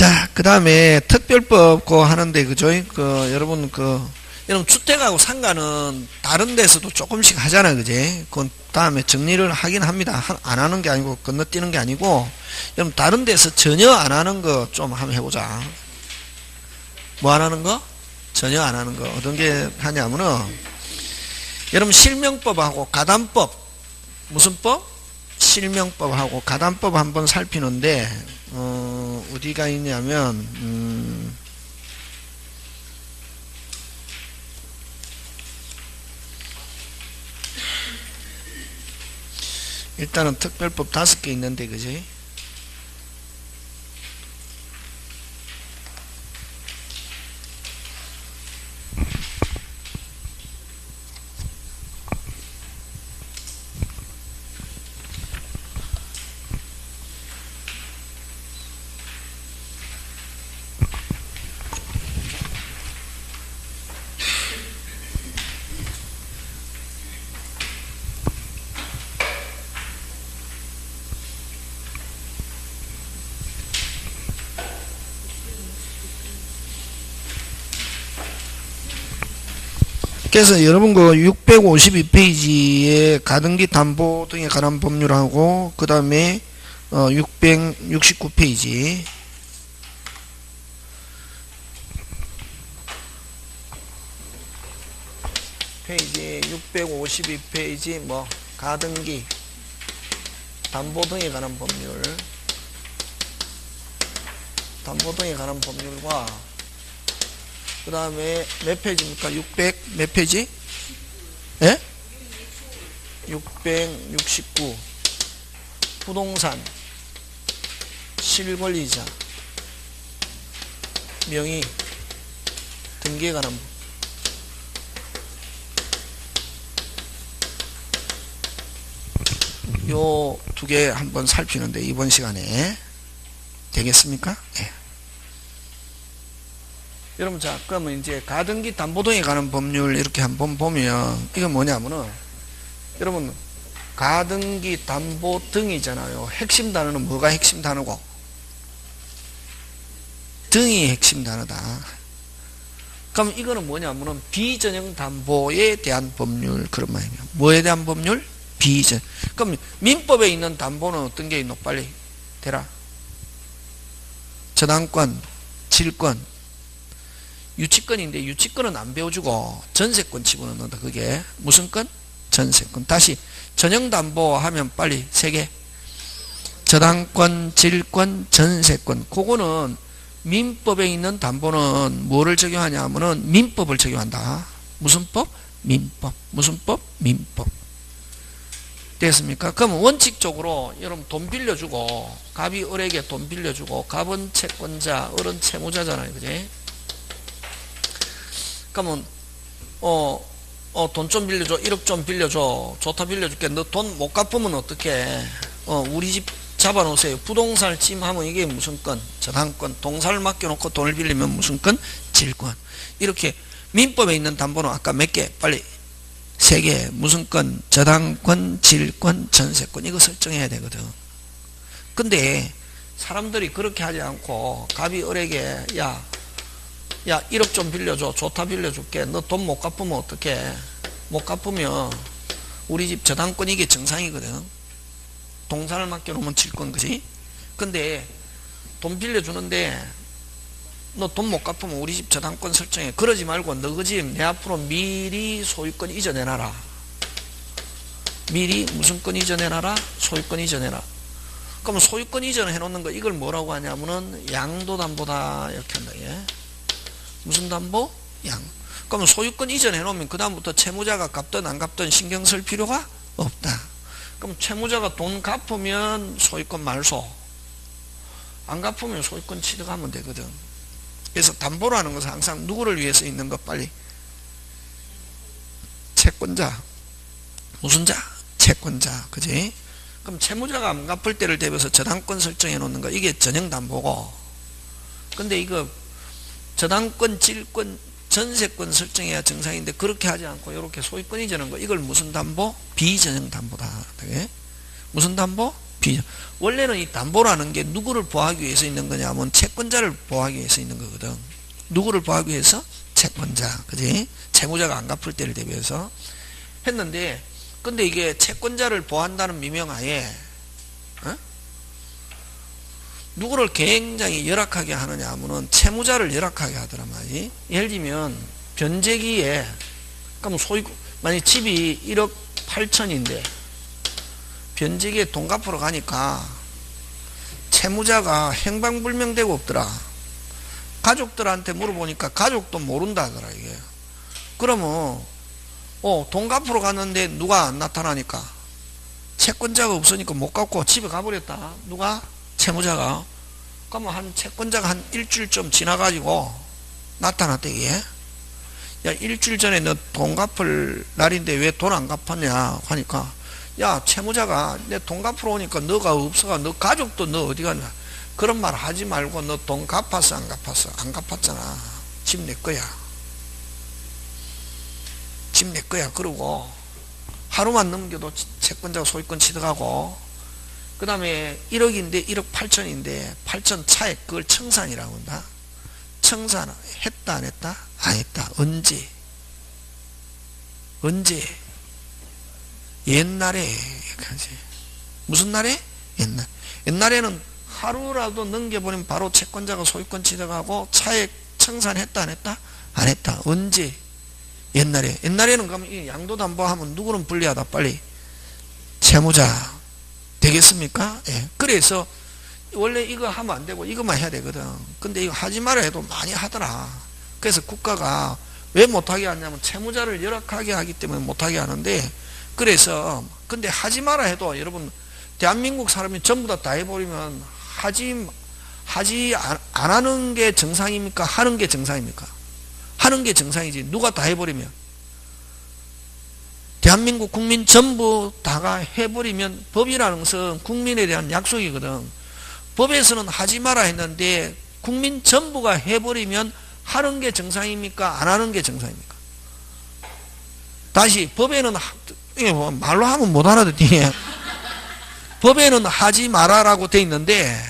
자, 그 다음에 특별법 그 하는데, 그죠? 여러분, 여러분, 주택하고 상가는 다른 데서도 조금씩 하잖아요. 그지? 그 다음에 정리를 하긴 합니다. 안 하는 게 아니고, 건너뛰는 게 아니고, 여러분, 다른 데서 전혀 안 하는 거 좀 한번 해보자. 뭐 안 하는 거? 전혀 안 하는 거. 어떤 게 하냐면은, 여러분, 실명법하고 가담법, 무슨 법? 실명법하고 가담법 한번 살피는데, 어디가 있냐면, 일단은 특별법 5개 있는데, 그지? 그래서 여러분 652페이지에 가등기 담보 등에 관한 법률하고 그 다음에 669페이지 페이지 652페이지 뭐 가등기 담보 등에 관한 법률 법률과 그 다음에 몇 페이지입니까? 600 몇 페이지? 예? 669 부동산 실권리자 명의 등기에 관한 요 2개 한번 살피는데 이번 시간에 되겠습니까? 예. 여러분, 자, 그러면 이제 가등기 담보등에 관한 법률 이렇게 한번 보면, 이건 뭐냐면은, 여러분, 가등기 담보등이잖아요. 핵심 단어는 뭐가 핵심 단어고? 등이 핵심 단어다. 그럼 이거는 뭐냐면은, 비전형 담보에 대한 법률, 그런 말이에요. 뭐에 대한 법률? 비전. 그럼 민법에 있는 담보는 어떤 게 있노? 빨리 대라. 저당권, 질권, 유치권인데 유치권은 안 배워주고 전세권 집어넣는다. 그게 무슨 권? 전세권. 다시 전형담보 하면 빨리 3개. 저당권, 질권, 전세권. 그거는 민법에 있는 담보는 뭐를 적용하냐 하면은 민법을 적용한다. 무슨 법? 민법. 무슨 법? 민법. 됐습니까? 그럼 원칙적으로 여러분 돈 빌려주고 갑이 을에게 돈 빌려주고 갑은 채권자, 을은 채무자잖아요. 그지? 그러면 돈 좀 빌려줘. 1억 좀 빌려줘. 좋다 빌려줄게. 너 돈 못 갚으면 어떡해? 우리 집 잡아놓으세요. 부동산을 침하면 이게 무슨 건? 저당권. 동산을 맡겨놓고 돈을 빌리면 무슨 건? 질권. 이렇게 민법에 있는 담보는 아까 몇 개? 빨리 3개. 무슨 건? 저당권, 질권, 전세권. 이거 설정해야 되거든. 근데 사람들이 그렇게 하지 않고 갑이 을에게 야 1억 좀 빌려줘. 좋다 빌려줄게. 너 돈 못 갚으면 어떡해? 못 갚으면 우리 집 저당권 이게 정상이거든. 동산을 맡겨놓으면 질권, 그지? 근데 돈 빌려주는데 너 돈 못 갚으면 우리 집 저당권 설정해. 그러지 말고 너 그 집 내 앞으로 미리 소유권 이전해놔라. 미리 무슨 권 이전해놔라? 소유권 이전해라. 그러면 소유권 이전을 해놓는 거 이걸 뭐라고 하냐면은 양도담보다 이렇게 한다. 예? 무슨 담보? 양. 그러면 소유권 이전해 놓으면 그 다음부터 채무자가 갚든 안 갚든 신경 쓸 필요가 없다. 그럼 채무자가 돈 갚으면 소유권 말소, 안 갚으면 소유권 취득하면 되거든. 그래서 담보라는 것은 항상 누구를 위해서 있는 것? 빨리 채권자. 무슨 자? 채권자. 그지? 그럼 채무자가 안 갚을 때를 대비해서 저당권 설정해 놓는 거 이게 전형담보고, 근데 이거 저당권, 질권, 전세권 설정해야 정상인데 그렇게 하지 않고 이렇게 소유권 이전한 거 이걸 무슨 담보? 비전형 담보다. 되게? 무슨 담보? 원래는 이 담보라는 게 누구를 보호하기 위해서 있는 거냐면 채권자를 보호하기 위해서 있는 거거든. 누구를 보호하기 위해서? 채권자. 그지? 채무자가 안 갚을 때를 대비해서 했는데, 근데 이게 채권자를 보호한다는 미명하에 누구를 굉장히 열악하게 하느냐 하면은 채무자를 열악하게 하더란 말이지. 예를 들면 변제기에 그럼 만약 집이 1억 8천인데 변제기에 돈 갚으러 가니까 채무자가 행방불명되고 없더라. 가족들한테 물어보니까 가족도 모른다 하더라 이게. 그러면 돈 갚으러 갔는데 누가 안 나타나니까 채권자가 없으니까 못 갚고 집에 가버렸다. 누가? 채무자가. 그러면 한 채권자가 한 일주일쯤 지나가지고 나타났대 이게. 야, 일주일 전에 너 돈 갚을 날인데 왜 돈 안 갚았냐 하니까, 야, 채무자가 내 돈 갚으러 오니까 너가 없어가 너 가족도 너 어디 갔냐. 그런 말 하지 말고 너 돈 갚았어 안 갚았어? 안 갚았잖아. 집 내 거야. 집 내 거야. 그러고 하루만 넘겨도 채권자가 소유권 취득하고, 그 다음에 1억인데 1억 8천인데 8천 차액 그걸 청산이라고 한다. 청산 했다 안 했다? 안 했다. 언제? 옛날에. 무슨 날에? 옛날에는 하루라도 넘겨버리면 바로 채권자가 소유권 취득하고 차액 청산했다 안 했다? 안 했다. 언제? 옛날에는 그러면 이 양도담보하면 누구는 불리하다 빨리? 채무자. 되겠습니까? 예. 그래서 원래 이거 하면 안 되고 이것만 해야 되거든. 근데 이거 하지 마라 해도 많이 하더라. 그래서 국가가 왜 못하게 하냐면 채무자를 열악하게 하기 때문에 못하게 하는데, 그래서 근데 하지 마라 해도 여러분 대한민국 사람이 전부 다 해버리면 하지 안 하는 게 정상입니까? 하는 게 정상입니까? 하는 게 정상이지. 누가 다 해버리면, 대한민국 국민 전부 다가 해버리면, 법이라는 것은 국민에 대한 약속이거든. 법에서는 하지 마라 했는데 국민 전부가 해버리면 하는 게 정상입니까? 안 하는 게 정상입니까? 다시, 법에는 말로 하면 못 알아듣니? 법에는 하지 마라라고 돼 있는데,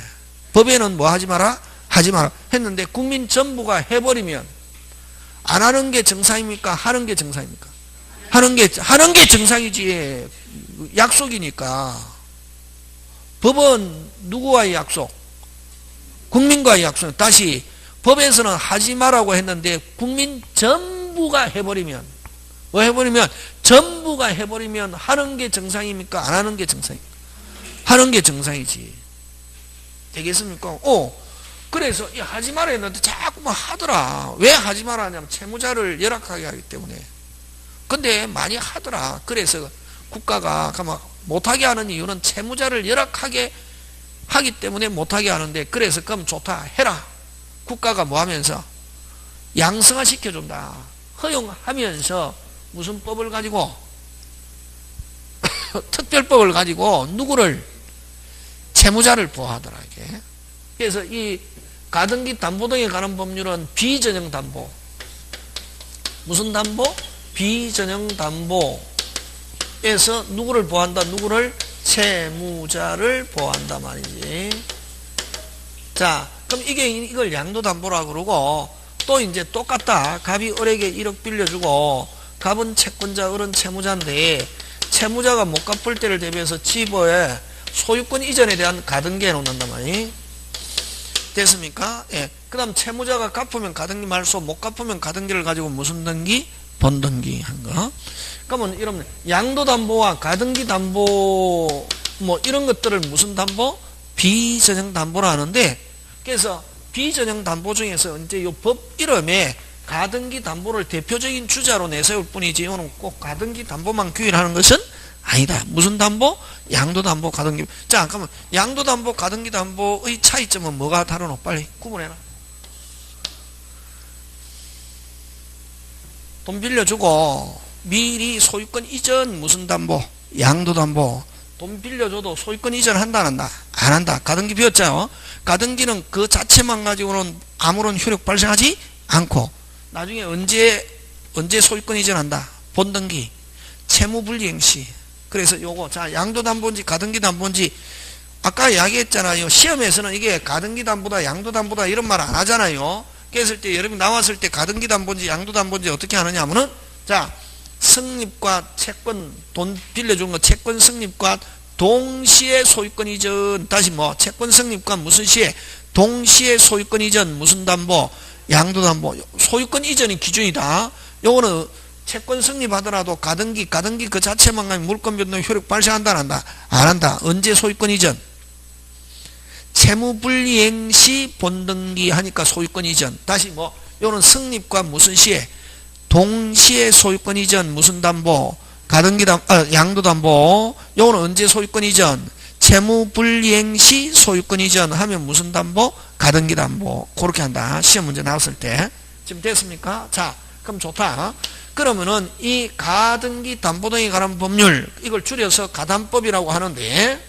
법에는 뭐 하지 마라? 하지 마라 했는데 국민 전부가 해버리면 안 하는 게 정상입니까? 하는 게 정상입니까? 하는 게 정상이지. 약속이니까. 법은 누구와의 약속? 국민과의 약속. 다시, 법에서는 하지 마라고 했는데 국민 전부가 해버리면, 뭐 해버리면? 전부가 해버리면 하는 게 정상입니까? 안 하는 게 정상입니까? 하는 게 정상이지. 되겠습니까? 그래서 하지 마라 했는데 자꾸만 하더라. 왜 하지 마라 하냐면 채무자를 열악하게 하기 때문에. 근데 많이 하더라. 그래서 국가가 못하게 하는 이유는 채무자를 열악하게 하기 때문에 못하게 하는데, 그래서 그럼 좋다 해라. 국가가 뭐 하면서? 양성화 시켜준다. 허용하면서 무슨 법을 가지고? 특별법을 가지고 누구를? 채무자를 보호하더라 이게. 그래서 이 가등기 담보 등에 관한 법률은 비전형 담보. 무슨 담보? 비전형 담보에서 누구를 보호한다? 누구를? 채무자를 보호한다 말이지. 자, 그럼 이걸 양도담보라 그러고, 또 이제 똑같다. 갑이 을에게 1억 빌려주고 갑은 채권자, 을은 채무자인데 채무자가 못 갚을 때를 대비해서 집에 소유권 이전에 대한 가등기 해놓는단 말이지. 됐습니까? 예. 그 다음 채무자가 갚으면 가등기 말소, 못 갚으면 가등기를 가지고 무슨 등기? 본등기 한 거. 그러면 이러면 양도담보와 가등기담보 뭐 이런 것들을 무슨 담보? 비전형 담보라 하는데, 그래서 비전형 담보 중에서 이제 요 법 이름에 가등기 담보를 대표적인 주자로 내세울 뿐이지, 이거는 꼭 가등기 담보만 규율하는 것은 아니다. 무슨 담보? 양도담보, 가등기. 자, 그러면 양도담보, 가등기 담보의 차이점은 뭐가 다르노? 빨리 구분해라. 돈 빌려주고 미리 소유권 이전 무슨 담보? 양도담보. 돈 빌려줘도 소유권 이전 한다 안 한다? 안 한다. 가등기 비웠잖아. 가등기는 그 자체만 가지고는 아무런 효력 발생하지 않고, 나중에 언제 소유권 이전한다? 본등기, 채무불이행 시. 그래서 요거, 자, 양도담보인지 가등기 담보인지 아까 이야기했잖아요. 시험에서는 이게 가등기 담보다 양도 담보다 이런 말 안 하잖아요. 그랬을 때 여러분 나왔을 때 가등기 담보인지 양도 담보인지 어떻게 하느냐 하면은 자, 승립과 채권, 돈 빌려준 거 채권 승립과 동시에 소유권 이전. 다시 뭐 채권 승립과 무슨 시에 동시에 소유권 이전 무슨 담보 양도 담보. 소유권 이전이 기준이다. 요거는 채권 승립하더라도 가등기 그 자체만 가면 물권 변동 효력 발생한다 안 한다? 안 한다. 언제 소유권 이전? 채무 불이행 시 본등기 하니까 소유권 이전. 다시 뭐 요는 승립과 무슨 시에 동시에 소유권 이전 무슨 담보 가등기 양도 담보. 요거는 언제 소유권 이전? 채무 불이행 시 소유권 이전 하면 무슨 담보? 가등기 담보. 그렇게 한다. 시험 문제 나왔을 때. 지금 됐습니까? 자, 그럼 좋다. 그러면은 이 가등기 담보 등에 관한 법률 이걸 줄여서 가담법이라고 하는데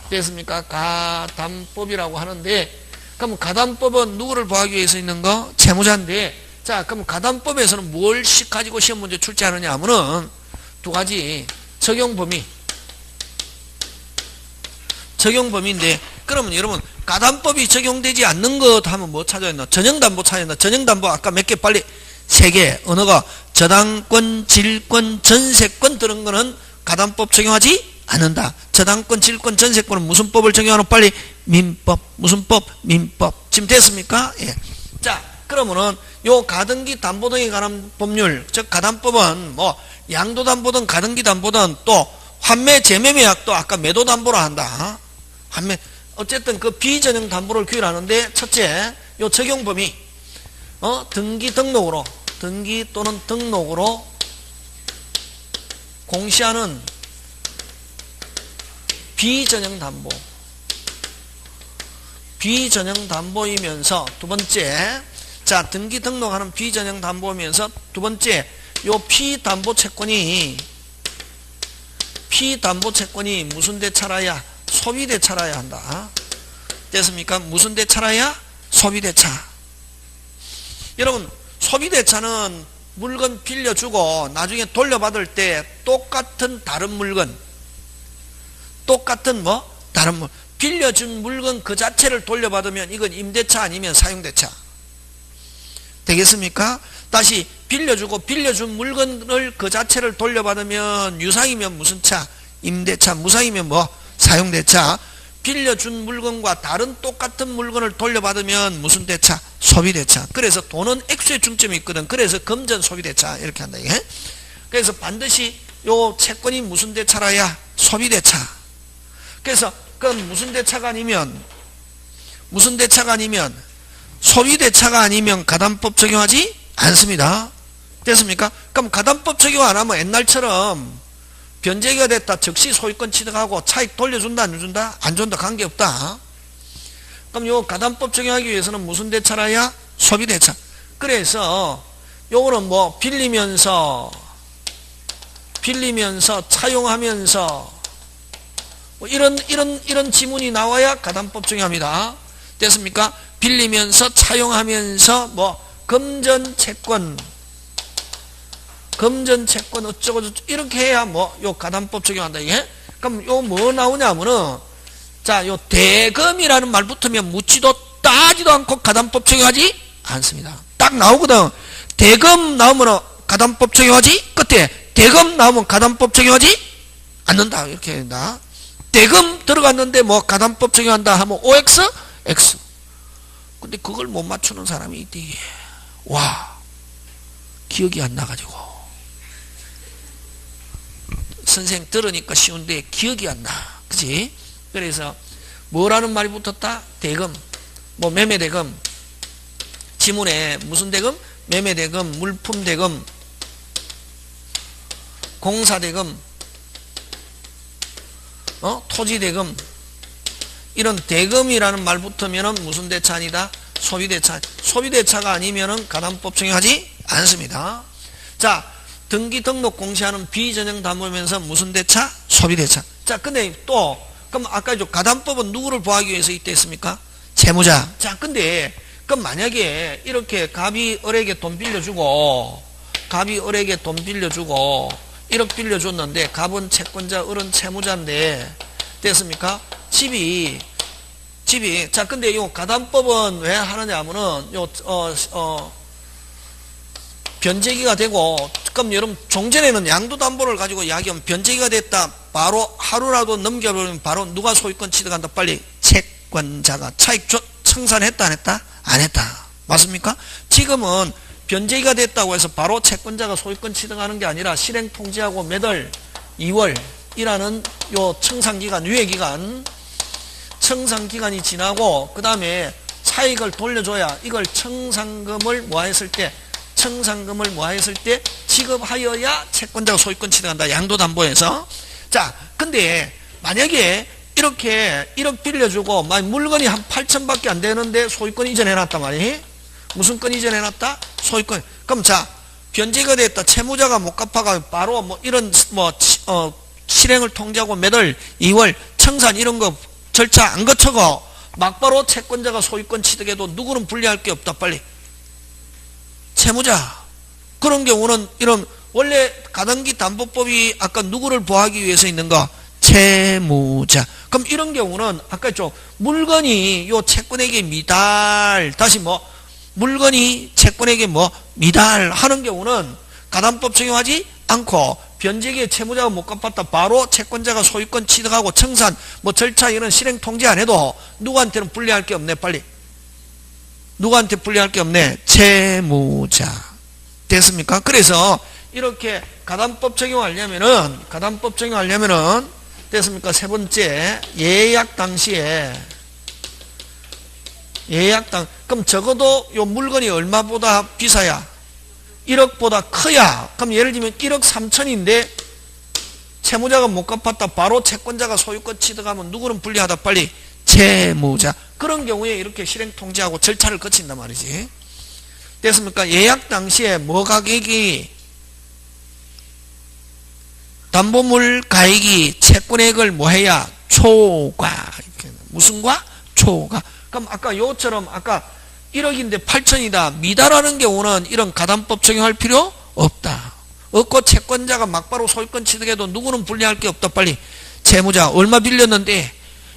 됐습니까? 가담법이라고 하는데 그럼 가담법은 누구를 보호하기 위해서 있는 거? 채무자인데 자 그럼 가담법에서는 뭘씩 가지고 시험 문제 출제하느냐 하면은 두 가지 적용범위인데 그러면 여러분 가담법이 적용되지 않는 것 하면 뭐 찾아야 했나? 전형담보 찾아야 했나? 전형담보 아까 몇 개 빨리 3개 언어가 저당권, 질권, 전세권 들은 거는 가담법 적용하지 않는다. 저당권, 질권, 전세권은 무슨 법을 적용하노? 빨리 민법. 무슨 법? 민법. 지금 됐습니까? 예. 자, 그러면은 요 가등기 담보 등에 관한 법률, 즉 가담법은 뭐 양도담보든 가등기담보든 또 환매 재매매약도 아까 매도담보로 한다. 환매 어쨌든 그 비전형 담보를 규율하는데 첫째 요 적용 범위 등기 또는 등록으로 공시하는 비전형 담보이면서 두 번째 자 등기 등록하는 비전형 담보이면서 두 번째 요 피담보 채권이 무슨 대차라야? 소비대차라야 한다. 됐습니까? 무슨 대차라야? 소비대차. 여러분 소비대차는 물건 빌려주고 나중에 돌려받을 때 똑같은 다른 물건 빌려준 물건 그 자체를 돌려받으면 이건 임대차 아니면 사용대차 되겠습니까? 다시 빌려준 물건을 그 자체를 돌려받으면 유상이면 무슨 차? 임대차. 무상이면 뭐? 사용대차. 빌려준 물건과 다른 똑같은 물건을 돌려받으면 무슨 대차? 소비대차. 그래서 돈은 액수의 중점이 있거든. 그래서 금전 소비대차 이렇게 한다. 이게. 그래서 반드시 요 채권이 무슨 대차라야? 소비대차. 그래서 그건 무슨 대차가 아니면 소비대차가 아니면 가담법 적용하지 않습니다. 됐습니까? 그럼 가담법 적용 안 하면 옛날처럼 변제가 됐다 즉시 소유권 취득하고 차익 돌려준다 안 준다? 안 준다 관계없다. 그럼 요 가담법 적용하기 위해서는 무슨 대차라야? 소비대차. 그래서 요거는 뭐 빌리면서 차용하면서 뭐 이런 지문이 나와야 가담법 적용합니다. 됐습니까? 빌리면서 차용하면서 뭐 금전채권 어쩌고 저쩌고 이렇게 해야 뭐 요 가담법 적용한다 이게. 그럼 요 뭐 나오냐면은 자 요 대금이라는 말 붙으면 묻지도 따지도 않고 가담법 적용하지 않습니다. 딱 나오거든. 대금 나오면 가담법 적용하지. 끝에 대금 나오면 가담법 적용하지 않는다 이렇게 된다. 대금 들어갔는데 뭐 가담법 적용한다 하면 OX X. 근데 그걸 못 맞추는 사람이 있대. 와 기억이 안 나가지고 선생 들으니까 쉬운데 기억이 안 나. 그치? 그래서 뭐라는 말이 붙었다? 대금. 뭐 매매대금. 지문에 무슨 대금? 매매대금, 물품대금, 공사대금, 토지대금. 이런 대금이라는 말 붙으면은 무슨 대차 아니다? 소비대차. 소비대차가 아니면은 가담법 적용하지 않습니다. 자, 등기 등록 공시하는 비전형 담보면서 무슨 대차? 소비대차. 자, 근데 또 그럼 아까 가담법은 누구를 보호하기 위해서 있댔습니까? 채무자. 자, 근데 그럼 만약에 이렇게 갑이 을에게 돈 빌려주고 1억 빌려줬는데 갑은 채권자, 을은 채무자인데 됐습니까? 자, 근데 요 가담법은 왜 하느냐 하면은, 변제기가 되고, 그럼 여러분, 종전에는 양도담보를 가지고 이야기하면 변제기가 됐다. 바로 하루라도 넘겨버리면 바로 누가 소유권 취득한다? 빨리 채권자가. 차익 청산했다, 안 했다? 안 했다. 맞습니까? 지금은 변제기가 됐다고 해서 바로 채권자가 소유권 취득하는 게 아니라 실행 통지하고 매달 2월이라는 요 청산기간, 유예기간, 청산기간이 지나고, 그 다음에 차익을 돌려줘야 이걸 청산금을 모아했을 때 지급하여야 채권자가 소유권 취득한다. 양도담보에서. 자, 근데 만약에 이렇게 1억 빌려주고 물건이 한 8천밖에 안 되는데 소유권 이전해놨단 말이에요. 무슨 건 이전해놨다? 소유권. 그럼 자, 변제가 됐다. 채무자가 못 갚아가 바로 이런 실행을 통지하고 매달 2월 청산 이런 거 절차 안 거쳐고 막바로 채권자가 소유권 취득해도 누구는 불리할 게 없다. 빨리 채무자. 그런 경우는 이런 원래 가등기 담보법이 아까 누구를 보호하기 위해서 있는 거? 채무자. 그럼 이런 경우는 아까 했죠. 물건이 요 채권에게 미달, 다시 물건이 채권에게 미달하는 경우는 가담법 적용하지 않고 변제기에 채무자가 못 갚았다. 바로 채권자가 소유권 취득하고 청산, 절차 이런 실행 통지 안 해도 누구한테는 불리할 게 없네. 빨리. 누구한테 불리할 게 없네? 채무자. 됐습니까? 그래서 이렇게 가담법 적용하려면은 됐습니까? 세 번째, 예약 당시에 그럼 적어도 요 물건이 얼마보다 비싸야? 1억보다 커야. 그럼 예를 들면 1억 3천인데 채무자가 못 갚았다. 바로 채권자가 소유권 취득하면 누구는 불리하다? 빨리 채무자. 그런 경우에 이렇게 실행 통지하고 절차를 거친단 말이지. 됐습니까? 예약 당시에 가격이 담보물 가액이 채권액을 해야? 초과. 무슨 과? 초과. 그럼 아까 요처럼 아까 1억인데 8천이다. 미달하는 경우는 이런 가담법 적용할 필요 없다. 없고 채권자가 막바로 소유권 취득해도 누구는 불리할 게 없다. 빨리 채무자. 얼마 빌렸는데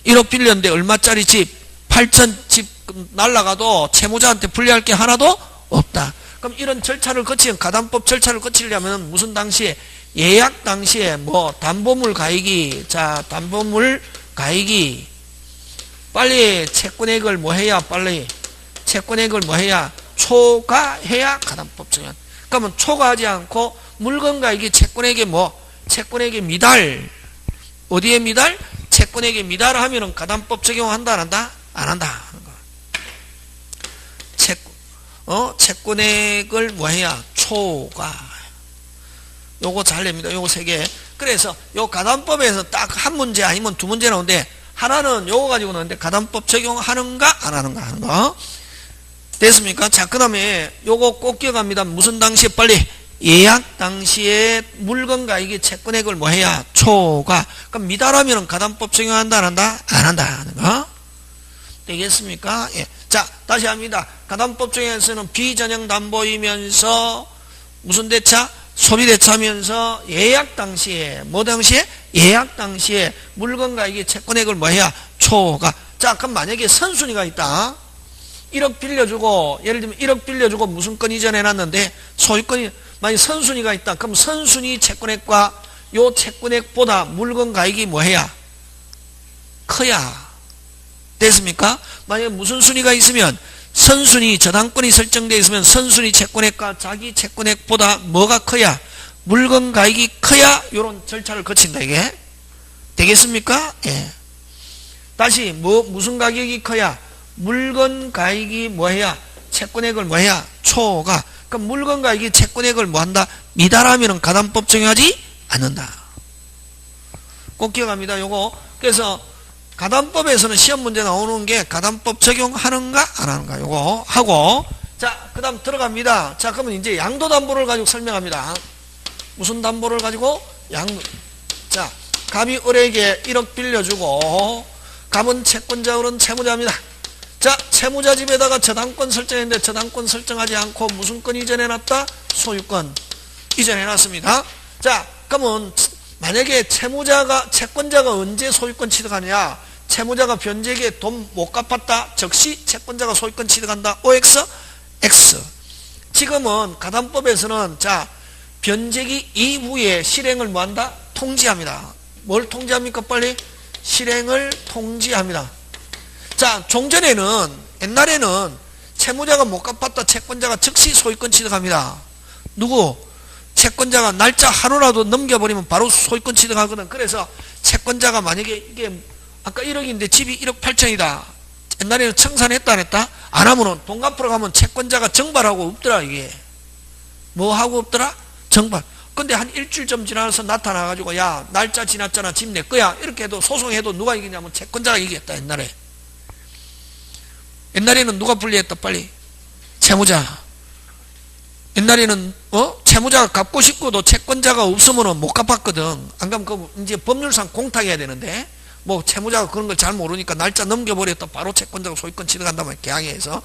1억 빌렸는데 얼마짜리 집 8천 집 날라가도 채무자한테 불리할 게 하나도 없다. 그럼 이런 절차를 거치면 가담법 절차를 거치려면 무슨 당시에? 예약 당시에 담보물 가액이 담보물 가액이 빨리 채권액을 해야? 빨리 채권액을 해야? 초과해야 가담법 적용. 그러면 초과하지 않고 물건 가액이 채권액에 채권액에 미달. 어디에 미달? 채권액에 미달하면은 가담법 적용한다 안 한다? 안 한다. 채권액을 해야? 초과. 요거 잘 냅니다. 요거 세 개. 그래서 요 가담법에서 딱 한 문제 아니면 두 문제 나오는데 하나는 요거 가지고 나오는데 가담법 적용하는가 안 하는가 하는 거. 됐습니까? 자, 그 다음에 요거 꼭 기억합니다. 무슨 당시에? 빨리 예약 당시에 물건 가액이 채권액을 해야? 초과. 그럼 미달하면 가담법 적용한다 안 한다? 안 한다 하는 거. 되겠습니까? 예. 자, 다시 합니다. 가담법 적용에서는 비전형 담보이면서 무슨 대차? 소비대차하면서 예약 당시에 당시에? 예약 당시에 물건 가액이 채권액을 해야? 초과. 자, 그럼 만약에 선순위가 있다. 1억 빌려주고 예를 들면 1억 빌려주고 무슨 건 이전해놨는데 소유권이 만약 선순위가 있다. 그럼 선순위 채권액과 요 채권액보다 물건 가액이 해야? 커야. 됐습니까? 만약에 무슨 순위가 있으면 선순위 저당권이 설정되어 있으면 선순위 채권액과 자기 채권액보다 뭐가 커야? 물건 가액이 커야 이런 절차를 거친다. 이게 되겠습니까? 예. 다시 무슨 가격이 커야? 물건 가액이 해야? 채권액을 해야? 초과. 그럼 물건 가액이 채권액을 한다? 미달하면 가담법 적용하지 않는다. 꼭 기억합니다. 요거. 그래서 가담법에서는 시험 문제 나오는 게 가담법 적용하는가 안 하는가 요거 하고, 자, 그 다음 들어갑니다. 자, 그러면 이제 양도담보를 가지고 설명합니다. 무슨 담보를 가지고? 자, 갑이 을에게 1억 빌려주고 갑은 채권자, 을은 채무자입니다. 자, 채무자 집에다가 저당권 설정했는데 저당권 설정하지 않고 무슨 건 이전해놨다? 소유권 이전해놨습니다. 자, 그러면 만약에 채권자가 언제 소유권 취득하느냐? 채무자가 변제기에 돈 못 갚았다. 즉시 채권자가 소유권 취득한다. OX, X. 지금은 가담법에서는 자, 변제기 이후에 실행을 뭐한다? 통지합니다. 뭘 통지합니까? 빨리 실행을 통지합니다. 자, 종전에는 옛날에는 채무자가 못 갚았다. 채권자가 즉시 소유권 취득합니다. 누구? 채권자가 날짜 하루라도 넘겨버리면 바로 소유권 취득하거든. 그래서 채권자가 만약에 이게 아까 1억인데 집이 1억 8천이다. 옛날에는 청산했다 안 했다? 안 하면은 돈 갚으러 가면 채권자가 정발하고 없더라. 이게 뭐 하고 없더라? 정발. 근데 한 일주일 좀 지나서 나타나가지고 야 날짜 지났잖아. 집 내 거야. 이렇게 해도 소송해도 누가 이기냐면 채권자가 이겼다. 옛날에는 누가 불리했다. 빨리 채무자. 옛날에는 채무자가 갚고 싶고도 채권자가 없으면 못 갚았거든. 안 그러면 그 이제 법률상 공탁해야 되는데 뭐 채무자가 그런 걸 잘 모르니까 날짜 넘겨버렸다 바로 채권자가 소유권 취득한다면 계약해서.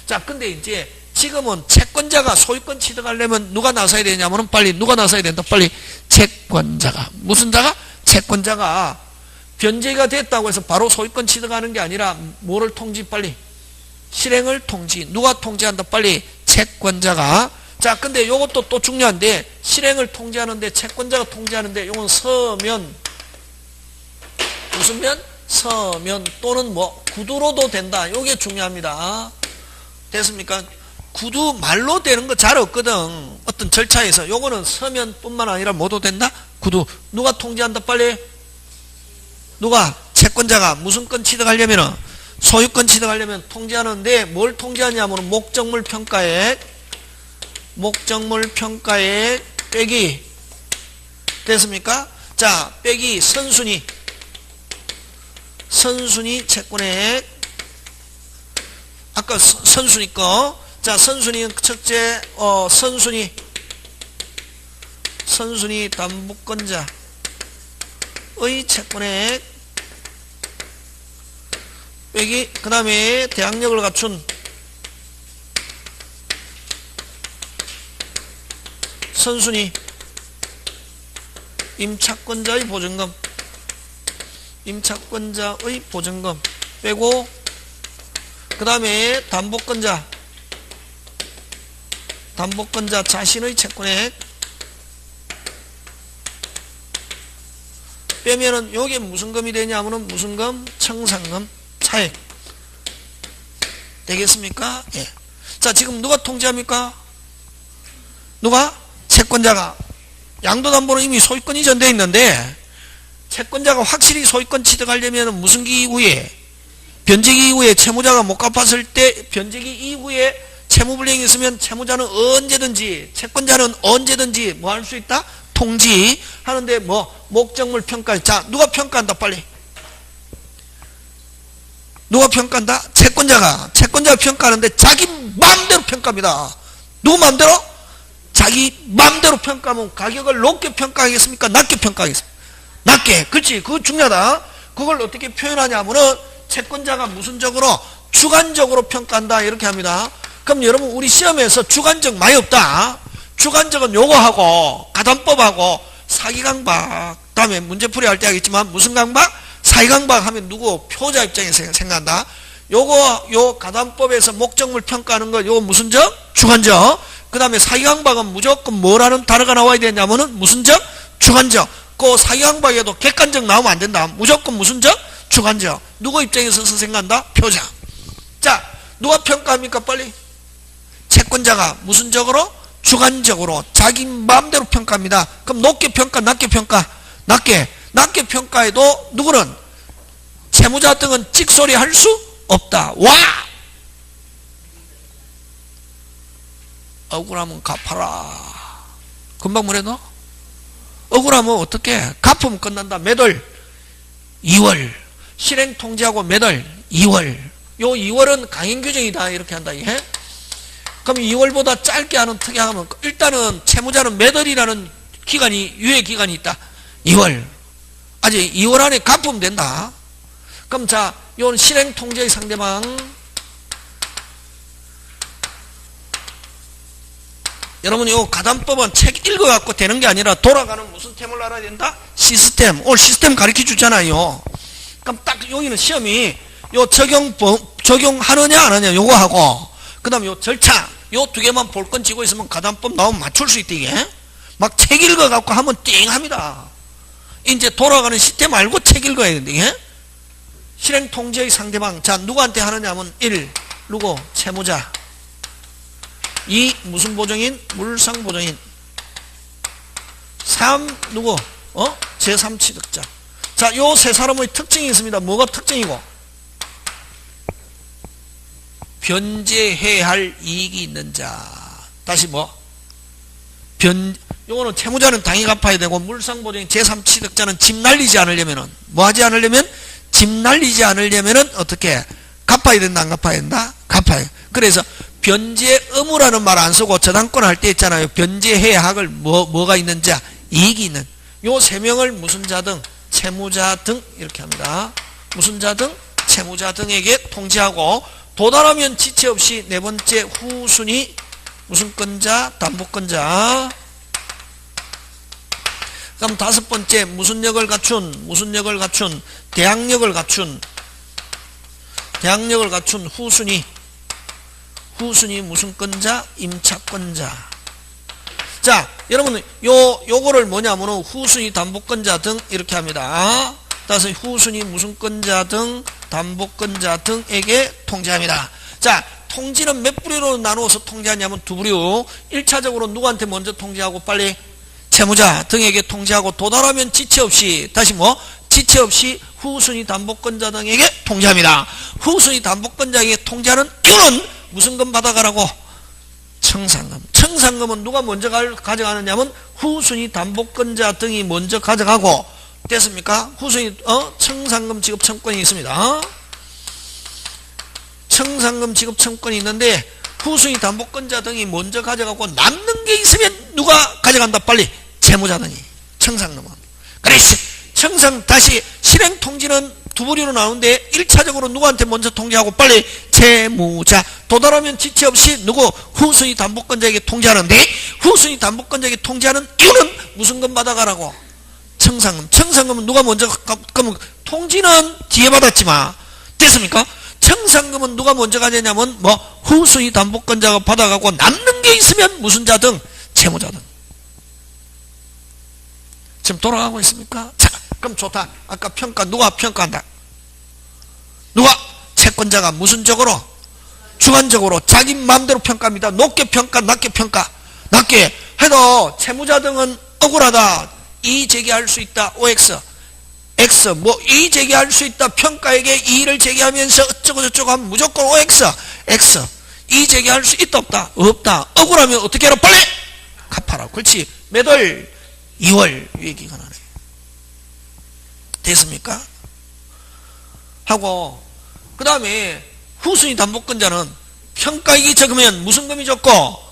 자, 근데 이제 지금은 채권자가 소유권 취득하려면 누가 나서야 되냐면은 빨리 누가 나서야 된다. 빨리 채권자가. 무슨 자가? 채권자가 변제가 됐다고 해서 바로 소유권 취득하는 게 아니라 뭐를 통지? 빨리 실행을 통지. 누가 통지한다? 빨리 채권자가. 자, 근데 요것도 또 중요한데 실행을 통지하는데 채권자가 통지하는데 요건 서면 무슨 면? 서면 또는 뭐 구두로도 된다. 요게 중요합니다. 됐습니까? 구두 말로 되는 거 잘 없거든. 어떤 절차에서. 요거는 서면뿐만 아니라 뭐도 된다? 구두. 누가 통지한다? 빨리 누가? 채권자가 무슨 건 취득하려면 소유권 취득하려면 통지하는데 뭘 통지하냐면 목적물 평가액 빼기 됐습니까? 자, 빼기 선순위 채권액. 아까 선순위 거. 자, 선순위는 첫째 선순위 담보권자의 채권액 빼기 그 다음에 대항력을 갖춘 선순위 임차권자의 보증금 빼고 그 다음에 담보권자 자신의 채권액 빼면은 요게 무슨 금이 되냐면은 무슨 금? 청산금 차액 되겠습니까? 예. 자, 지금 누가 통지합니까? 누가? 채권자가. 양도담보는 이미 소유권 이전되어 있는데 채권자가 확실히 소유권 취득하려면 무슨 기 이후에? 변제기 이후에 채무자가 못 갚았을 때 변제기 이후에 채무불이행이 있으면 채무자는 언제든지 채권자는 언제든지 뭐 할 수 있다? 통지하는데 뭐 목적물 평가. 자, 누가 평가한다? 빨리 누가 평가한다? 채권자가 평가하는데 자기 마음대로 평가합니다. 누구 마음대로? 자기 마음대로 평가하면 가격을 높게 평가하겠습니까? 낮게 평가하겠습니까? 낮게. 그렇지. 그거 중요하다. 그걸 어떻게 표현하냐면은 채권자가 무슨적으로 주관적으로 평가한다 이렇게 합니다. 그럼 여러분 우리 시험에서 주관적 많이 없다. 주관적은 요거하고 가담법하고 사기강박 다음에 문제풀이 할 때 하겠지만 무슨 강박? 사기강박 하면 누구? 표자 입장에서 생각한다. 요 가담법에서 목적물 평가하는 거 요거 무슨 적? 주관적. 그 다음에 사기강박은 무조건 뭐라는 단어가 나와야 되냐면은 무슨 적? 주관적. 그 사기강박에도 객관적 나오면 안 된다. 무조건 무슨 적? 주관적. 누구 입장에서 생각한다? 표자. 자, 누가 평가합니까? 빨리 채권자가 무슨 적으로? 주관적으로 자기 마음대로 평가합니다. 그럼 높게 평가, 낮게 평가? 낮게 평가해도 누구는? 채무자 등은 찍소리 할 수 없다. 와! 억울하면 갚아라. 금방 뭐래도? 억울하면 어떻게? 갚으면 끝난다. 몇 월? 2월. 실행 통지하고 몇 월? 2월. 요 2월은 강행 규정이다. 이렇게 한다. 예? 그럼 2월보다 짧게 하는 특약하면 일단은 채무자는 몇 월이라는 기간이 유예 기간이 있다. 2월. 아직 2월 안에 갚으면 된다. 그럼 자, 요 실행 통지의 상대방 여러분 요 가담법은 책 읽어갖고 되는 게 아니라 돌아가는 무슨 템을 알아야 된다? 시스템. 오늘 시스템 가르쳐 주잖아요. 그럼 딱 여기는 시험이 요 적용하느냐 안 하느냐 요거 하고 그 다음에 요 절차 요 두 개만 볼건 쥐고 있으면 가담법 나오면 맞출 수 있대. 이게 막 책 읽어갖고 하면 띵합니다. 이제 돌아가는 시스템 알고 책 읽어야 되는데 이게 실행 통지의 상대방 자 누구한테 하느냐 하면 1 누구 채무자 2 무슨 보증인 물상 보증인 3 누구 제3취득자. 자 요 세 사람의 특징이 있습니다. 뭐가 특징이고 변제해야 할 이익이 있는 자. 다시 요거는 채무자는 당연히 갚아야 되고 물상 보증인 제3취득자는 집 날리지 않으려면은 뭐 하지 않으려면 집 날리지 않으려면은 어떻게 갚아야 된다 안 갚아야 된다? 갚아야. 그래서 변제 의무라는 말 안 쓰고 저당권 할 때 있잖아요. 변제해야 할 뭐가 있는 자 이익이 있는 요 세 명을 무슨 자 등 채무자 등 이렇게 합니다. 무슨 자 등 채무자 등에게 통지하고 도달하면 지체 없이 네 번째 후순위 무슨 건자 담보건자. 그럼 다섯 번째 무슨 역을 갖춘 대항력을 갖춘 후순위 무슨 건자 임차건자. 자 여러분 요거를 뭐냐면은 후순위 담보건자 등 이렇게 합니다. 따라서 후순위 무슨 건자 등 담보건자 등에게 통지합니다. 자 통지는 몇 부류로 나누어서 통지하냐면 두 부류. 1차적으로 누구한테 먼저 통지하고 빨리 채무자 등에게 통지하고 도달하면 지체 없이 다시 지체 없이 후순위 담보건자 등에게 통지합니다. 후순위 담보건자에게 통지하는 이유는 무슨 금 받아가라고? 청산금. 청산금은 누가 먼저 가져가느냐면 후순위 담보건자 등이 먼저 가져가고 됐습니까? 후순위 청산금 지급 청권이 있습니다. 청산금 지급 청권이 있는데 후순위 담보건자 등이 먼저 가져가고 남는 게 있으면 누가 가져간다 빨리? 채무자 등이. 청산금은. 그래서 다시 실행 통지는 두 부류로 나오는데 1차적으로 누구한테 먼저 통지하고 빨리 채무자. 도달하면 지체 없이 누구 후순위 담보건자에게 통지하는데 후순위 담보건자에게 통지하는 이유는 무슨 금 받아가라고? 청산금. 청산금은 누가 먼저 그러면 통지는 뒤에 받았지만 됐습니까? 청산금은 누가 먼저 가져냐면 후순위 담보건자가 받아가고 남는 게 있으면 무슨 자 등 채무자 등. 지금 돌아가고 있습니까? 자 그럼 좋다. 아까 평가 누가 평가한다? 누가? 채권자가 무슨 적으로? 주관적으로 자기 마음대로 평가합니다. 높게 평가 낮게 평가. 낮게 해도 채무자 등은 억울하다. 이의 제기할 수 있다. OX X 이의 제기할 수 있다. 평가에게 이의를 제기하면서 어쩌고 저쩌고 하면 무조건 OX X 이의 제기할 수 있다 없다? 없다. 억울하면 어떻게 해라? 빨리 갚아라. 그렇지. 몇 월? 2월 유예기간하네. 됐습니까? 하고 그 다음에 후순위 담보건자는 평가이익이 적으면 무슨 금이 적고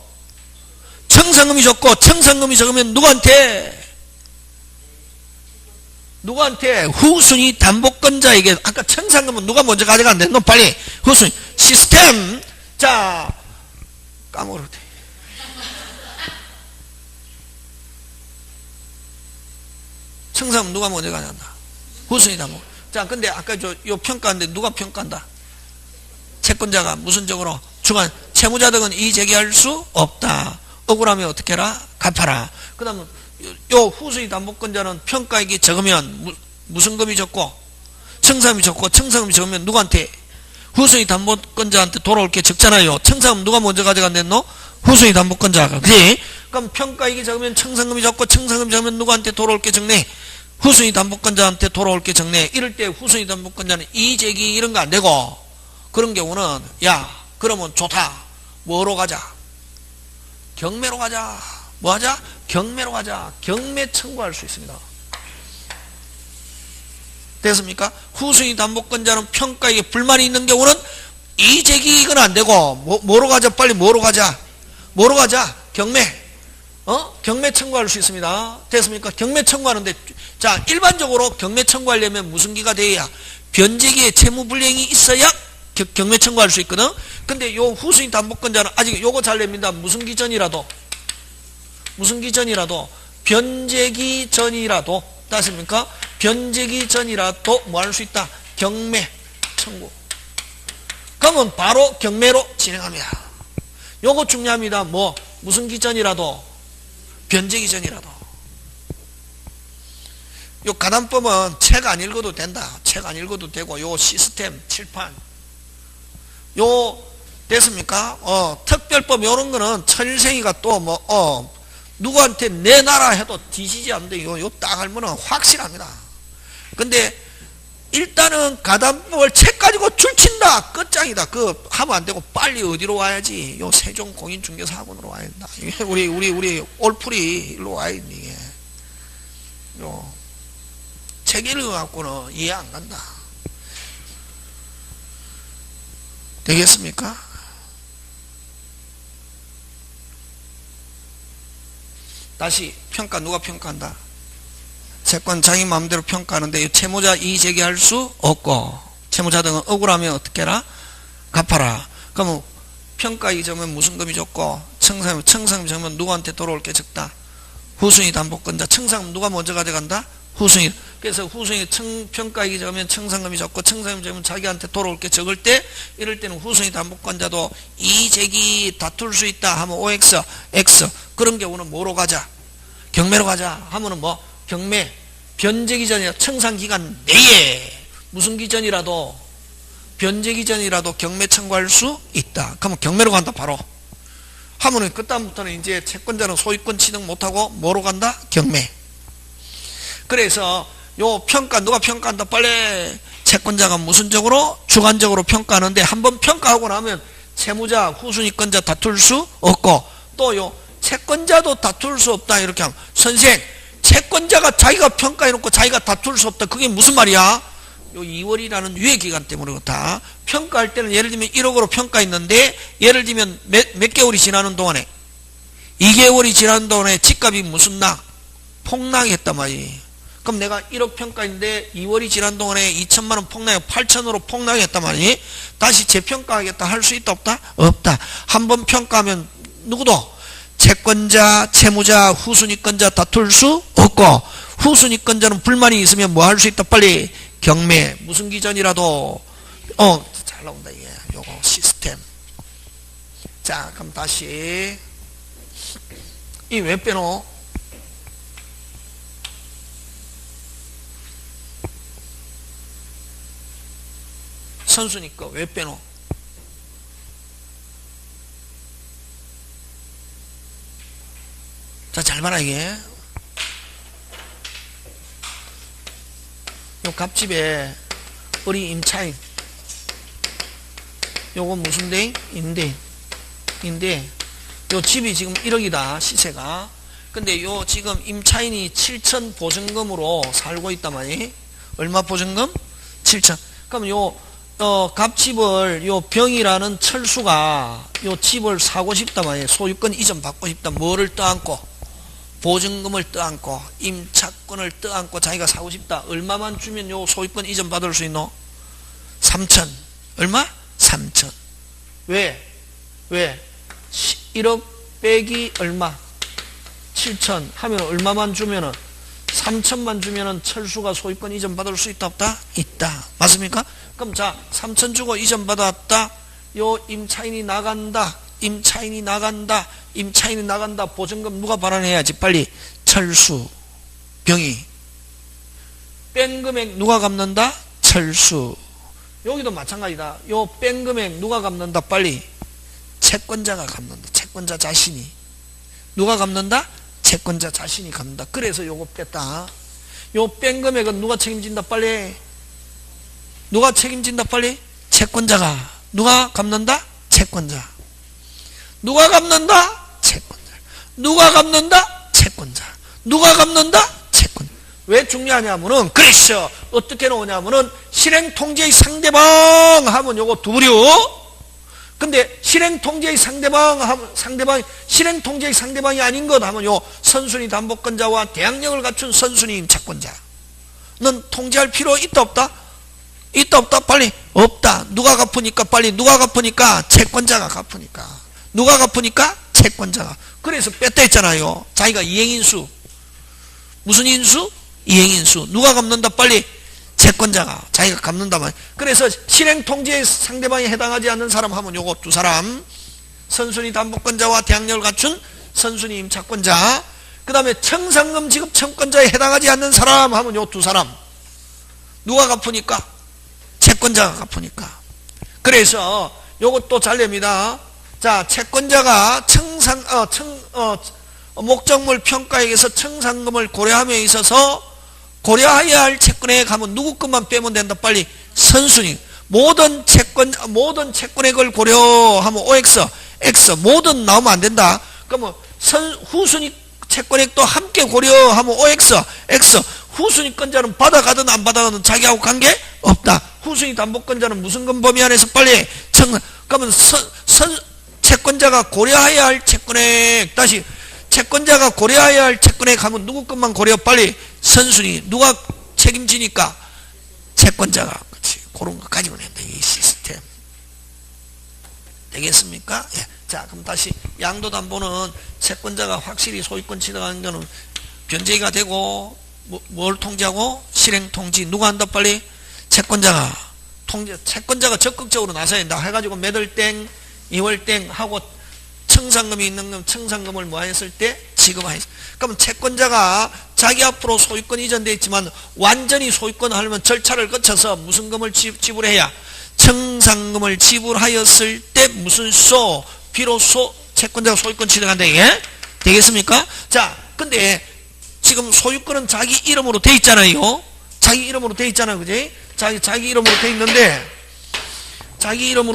청산금이 적고 청산금이 적으면 누구한테 후순위 담보건자에게. 아까 청산금은 누가 먼저 가져간대? 너 빨리 후순위 시스템. 자 까먹었대. 청산금 누가 먼저 가져간다? 후순위 담보. 자 근데 아까 요 평가인데 누가 평가한다? 채권자가 무슨 적으로? 주관. 채무자 등은 이의 제기할 수 없다. 억울하면 어떻게 해라? 갚아라. 그 다음에 요 후순위 담보건자는 평가액이 적으면 무슨 금이 적고 청산금이 적고 청산금이 적으면 누구한테? 후순위 담보건자한테 돌아올 게 적잖아요. 청산금 누가 먼저 가져간댔노? 후순위 담보건자가. 그지? 그럼 평가액이 적으면 청산금이 적고 청산금이 적으면 누구한테 돌아올 게 적네? 후순위 담보건자한테 돌아올 게 적네. 이럴 때 후순위 담보건자는 이의 제기 이런 거 안 되고 그런 경우는 야 그러면 좋다. 뭐로 가자? 경매로 가자. 뭐 하자? 경매로 가자. 경매 청구할 수 있습니다. 됐습니까? 후순위 담보건자는 평가에 불만이 있는 경우는 이의 제기 이건 안 되고 뭐로 가자? 빨리 뭐로 가자? 경매. 경매 청구할 수 있습니다. 됐습니까? 경매 청구하는데 자 일반적으로 경매 청구하려면 무슨 기가 돼야 변제기에 채무불이행이 있어야 경매 청구할 수 있거든. 근데 요 후순위 담보건자는 아직 요거 잘 냅니다. 무슨 기전이라도 변제기 전이라도. 따십니까? 변제기 전이라도 뭐 할 수 있다? 경매 청구. 그러면 바로 경매로 진행합니다. 요거 중요합니다. 뭐 무슨 기전이라도, 변제 기전이라도. 요 가담법은 책 안 읽어도 된다. 책 안 읽어도 되고, 요 시스템 칠판 요 됐습니까? 특별법 요런 거는 천일생이가 또 누구한테 내놔라 해도 뒤지지 않는데 요 딱 알면은 확실합니다. 근데 일단은 가담법을 책 가지고 줄친다 끝장이다. 그 하면 안 되고 빨리 어디로 와야지? 요 세종공인중개사학원으로 와야 된다. 우리 올풀이 일로 와야 돼. 이게 요 책 읽어갖고는 이해 안 간다. 되겠습니까? 다시 평가 누가 평가한다? 채권 자기 마음대로 평가하는데 이 채무자 이의 제기할 수 없고, 채무자 등은 억울하면 어떻게 해라? 갚아라. 그러면 평가 이점은 무슨 금이 적고, 청산금이 적으면 누구한테 돌아올 게 적다? 후순위 담보권자. 청산금 누가 먼저 가져간다? 후순위. 그래서 후순위 평가 이익이 적으면 청산금이 적고, 청산금이 적으면 자기한테 돌아올 게 적을 때, 이럴 때는 후순위 담보권자도 이의 제기 다툴 수 있다 하면 OX, X. 그런 경우는 뭐로 가자? 경매로 가자 하면은 뭐 경매, 변제 기전이나 청산 기간 내에 무슨 기전이라도, 변제 기전이라도 경매 청구할 수 있다. 그러면 경매로 간다. 바로 하면은 그다음부터는 이제 채권자는 소유권 취득 못하고 뭐로 간다? 경매. 그래서 요 평가 누가 평가한다? 빨리 채권자가 무슨적으로? 주관적으로 평가하는데, 한번 평가하고 나면 채무자, 후순위권자 다툴 수 없고, 또 요 채권자도 다툴 수 없다. 이렇게 하면, 선생 채권자가 자기가 평가해놓고 자기가 다툴 수 없다. 그게 무슨 말이야? 요 2월이라는 유예기간 때문에 그렇다. 평가할 때는 예를 들면 1억으로 평가했는데, 예를 들면 몇 개월이 지나는 동안에, 2개월이 지나는 동안에 집값이 무슨 폭락했단 말이에요. 그럼 내가 1억 평가인데 2월이 지난 동안에 2천만원 폭락해 8천으로 폭락했단 말이에요. 다시 재평가하겠다 할 수 있다 없다? 없다. 한번 평가하면 누구도 채권자, 채무자, 후순위권자 다툴 수 없고, 후순위권자는 불만이 있으면 뭐 할 수 있다? 빨리 경매, 무슨 기전이라도. 잘 나온다 이게. 요거 시스템. 자, 그럼 다시 이 왜 빼노? 선수니까 왜 빼노? 자, 잘 봐라 이게. 요 갑집에 우리 임차인, 요거 무슨 대인? 임대인. 요 집이 지금 1억이다 시세가. 근데 요 지금 임차인이 7천 보증금으로 살고 있단 말이에요. 얼마 보증금? 7천. 그럼 요 갑집을 요 병이라는 철수가 요 집을 사고 싶단 말이에요. 소유권 이전 받고 싶다. 뭐를 떠안고? 보증금을 떠안고, 임차권을 떠안고 자기가 사고 싶다. 얼마만 주면 요 소유권 이전 받을 수 있노? 3천. 얼마? 3천. 왜? 1억 빼기 얼마? 7천 하면 얼마만 주면은 3천만 주면은 철수가 소유권 이전 받을 수 있다 없다? 있다. 맞습니까? 그럼 자, 3천 주고 이전 받았다. 요 임차인이 나간다. 보증금 누가 발행해야지? 빨리 철수, 병이. 뺀 금액 누가 갚는다? 철수. 여기도 마찬가지다. 요 뺀 금액 누가 갚는다? 빨리 채권자가 갚는다. 채권자 자신이. 누가 갚는다? 채권자 자신이 갚는다. 그래서 요거 뺐다. 요 뺀 금액은 누가 책임진다? 빨리. 누가 책임진다? 빨리. 채권자가. 누가 갚는다? 채권자. 누가 갚는다? 채권자. 누가 갚는다? 채권자. 누가 갚는다? 채권자. 왜 중요하냐면은, 그래서 어떻게 나오냐면은 실행통제의 상대방 하면 요거 두부류. 근데 실행통제의 실행통제의 상대방이 아닌 것 하면 요 선순위 담보권자와 대항력을 갖춘 선순위 임차권자는 통제할 필요 있다 없다? 있다 없다? 빨리 없다. 누가 갚으니까? 빨리 누가 갚으니까? 채권자가 갚으니까. 누가 갚으니까? 채권자가. 그래서 뺐다 했잖아요. 자기가 이행인수. 무슨 인수? 이행인수. 누가 갚는다? 빨리 채권자가 자기가 갚는단 말이에요. 그래서 실행 통지에 상대방이 해당하지 않는 사람 하면 요거 두 사람, 선순위 담보권자와 대항력을 갖춘 선순위 임차권자, 그 다음에 청산금 지급 청권자에 해당하지 않는 사람 하면 요 두 사람. 누가 갚으니까? 채권자가 갚으니까. 그래서 요것도 잘 냅니다. 자, 채권자가 목적물 평가액에서 청산금을 고려함에 있어서 고려해야 할 채권액 하면 누구 것만 빼면 된다. 빨리 선순위. 모든 채권액을 고려하면 OX, X 모든 나오면 안 된다. 그러면 후순위 채권액도 함께 고려하면 OX, X. 후순위권자는 받아가든 안 받아가든 자기하고 관계 없다. 후순위 담보권자는 무슨 금 범위 안에서 빨리 그러면 채권자가 고려해야 할 채권액, 다시 채권자가 고려해야 할 채권액 하면 누구 것만 고려? 빨리 선순위. 누가 책임지니까? 채권자가. 그렇지. 그런 거 가지고 낸다. 이 시스템. 되겠습니까? 예. 자, 그럼 다시 양도담보는 채권자가 확실히 소유권 취득하는 거는 변제가 되고, 뭘 통지하고? 실행통지. 누가 한다? 빨리? 채권자가. 채권자가 적극적으로 나서야 된다. 해가지고 매달 땡, 2월 땡 하고 청산금이 있는 건 청산금을 뭐 했을 때 지급하였어. 그러면 채권자가 자기 앞으로 소유권 이전되어 있지만 완전히 소유권을 하려면 절차를 거쳐서 무슨 금을 지불해야? 청산금을 지불하였을 때 무슨 비로소 채권자가 소유권 취득한다. 예? 되겠습니까? 자, 근데 지금 소유권은 자기 이름으로 돼 있잖아요. 자기 이름으로 돼 있잖아요. 그지? 자기 이름으로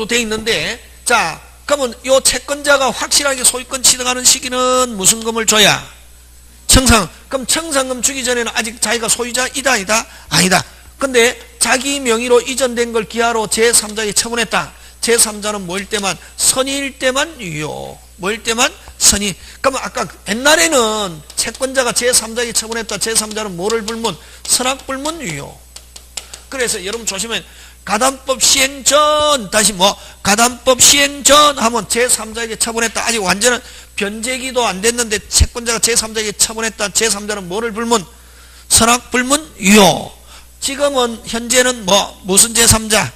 돼 있는데, 자, 그러면 요 채권자가 확실하게 소유권 취득하는 시기는 무슨 금을 줘야? 그럼 청산금 주기 전에는 아직 자기가 소유자이다, 아니다? 아니다. 근데 자기 명의로 이전된 걸 기하로 제3자에게 처분했다. 제3자는 뭐일 때만? 선의일 때만 유효. 뭐일 때만? 선의. 그러면 아까 옛날에는 채권자가 제3자에게 처분했다. 제3자는 뭐를 불문? 선악불문 유효. 그래서 여러분 조심해. 가담법 시행 전, 다시 가담법 시행 전 하면 제3자에게 처분했다. 아직 완전한 변제기도 안 됐는데 채권자가 제3자에게 처분했다. 제3자는 뭐를 불문? 선악불문 유효. 지금은 현재는 무슨 제3자?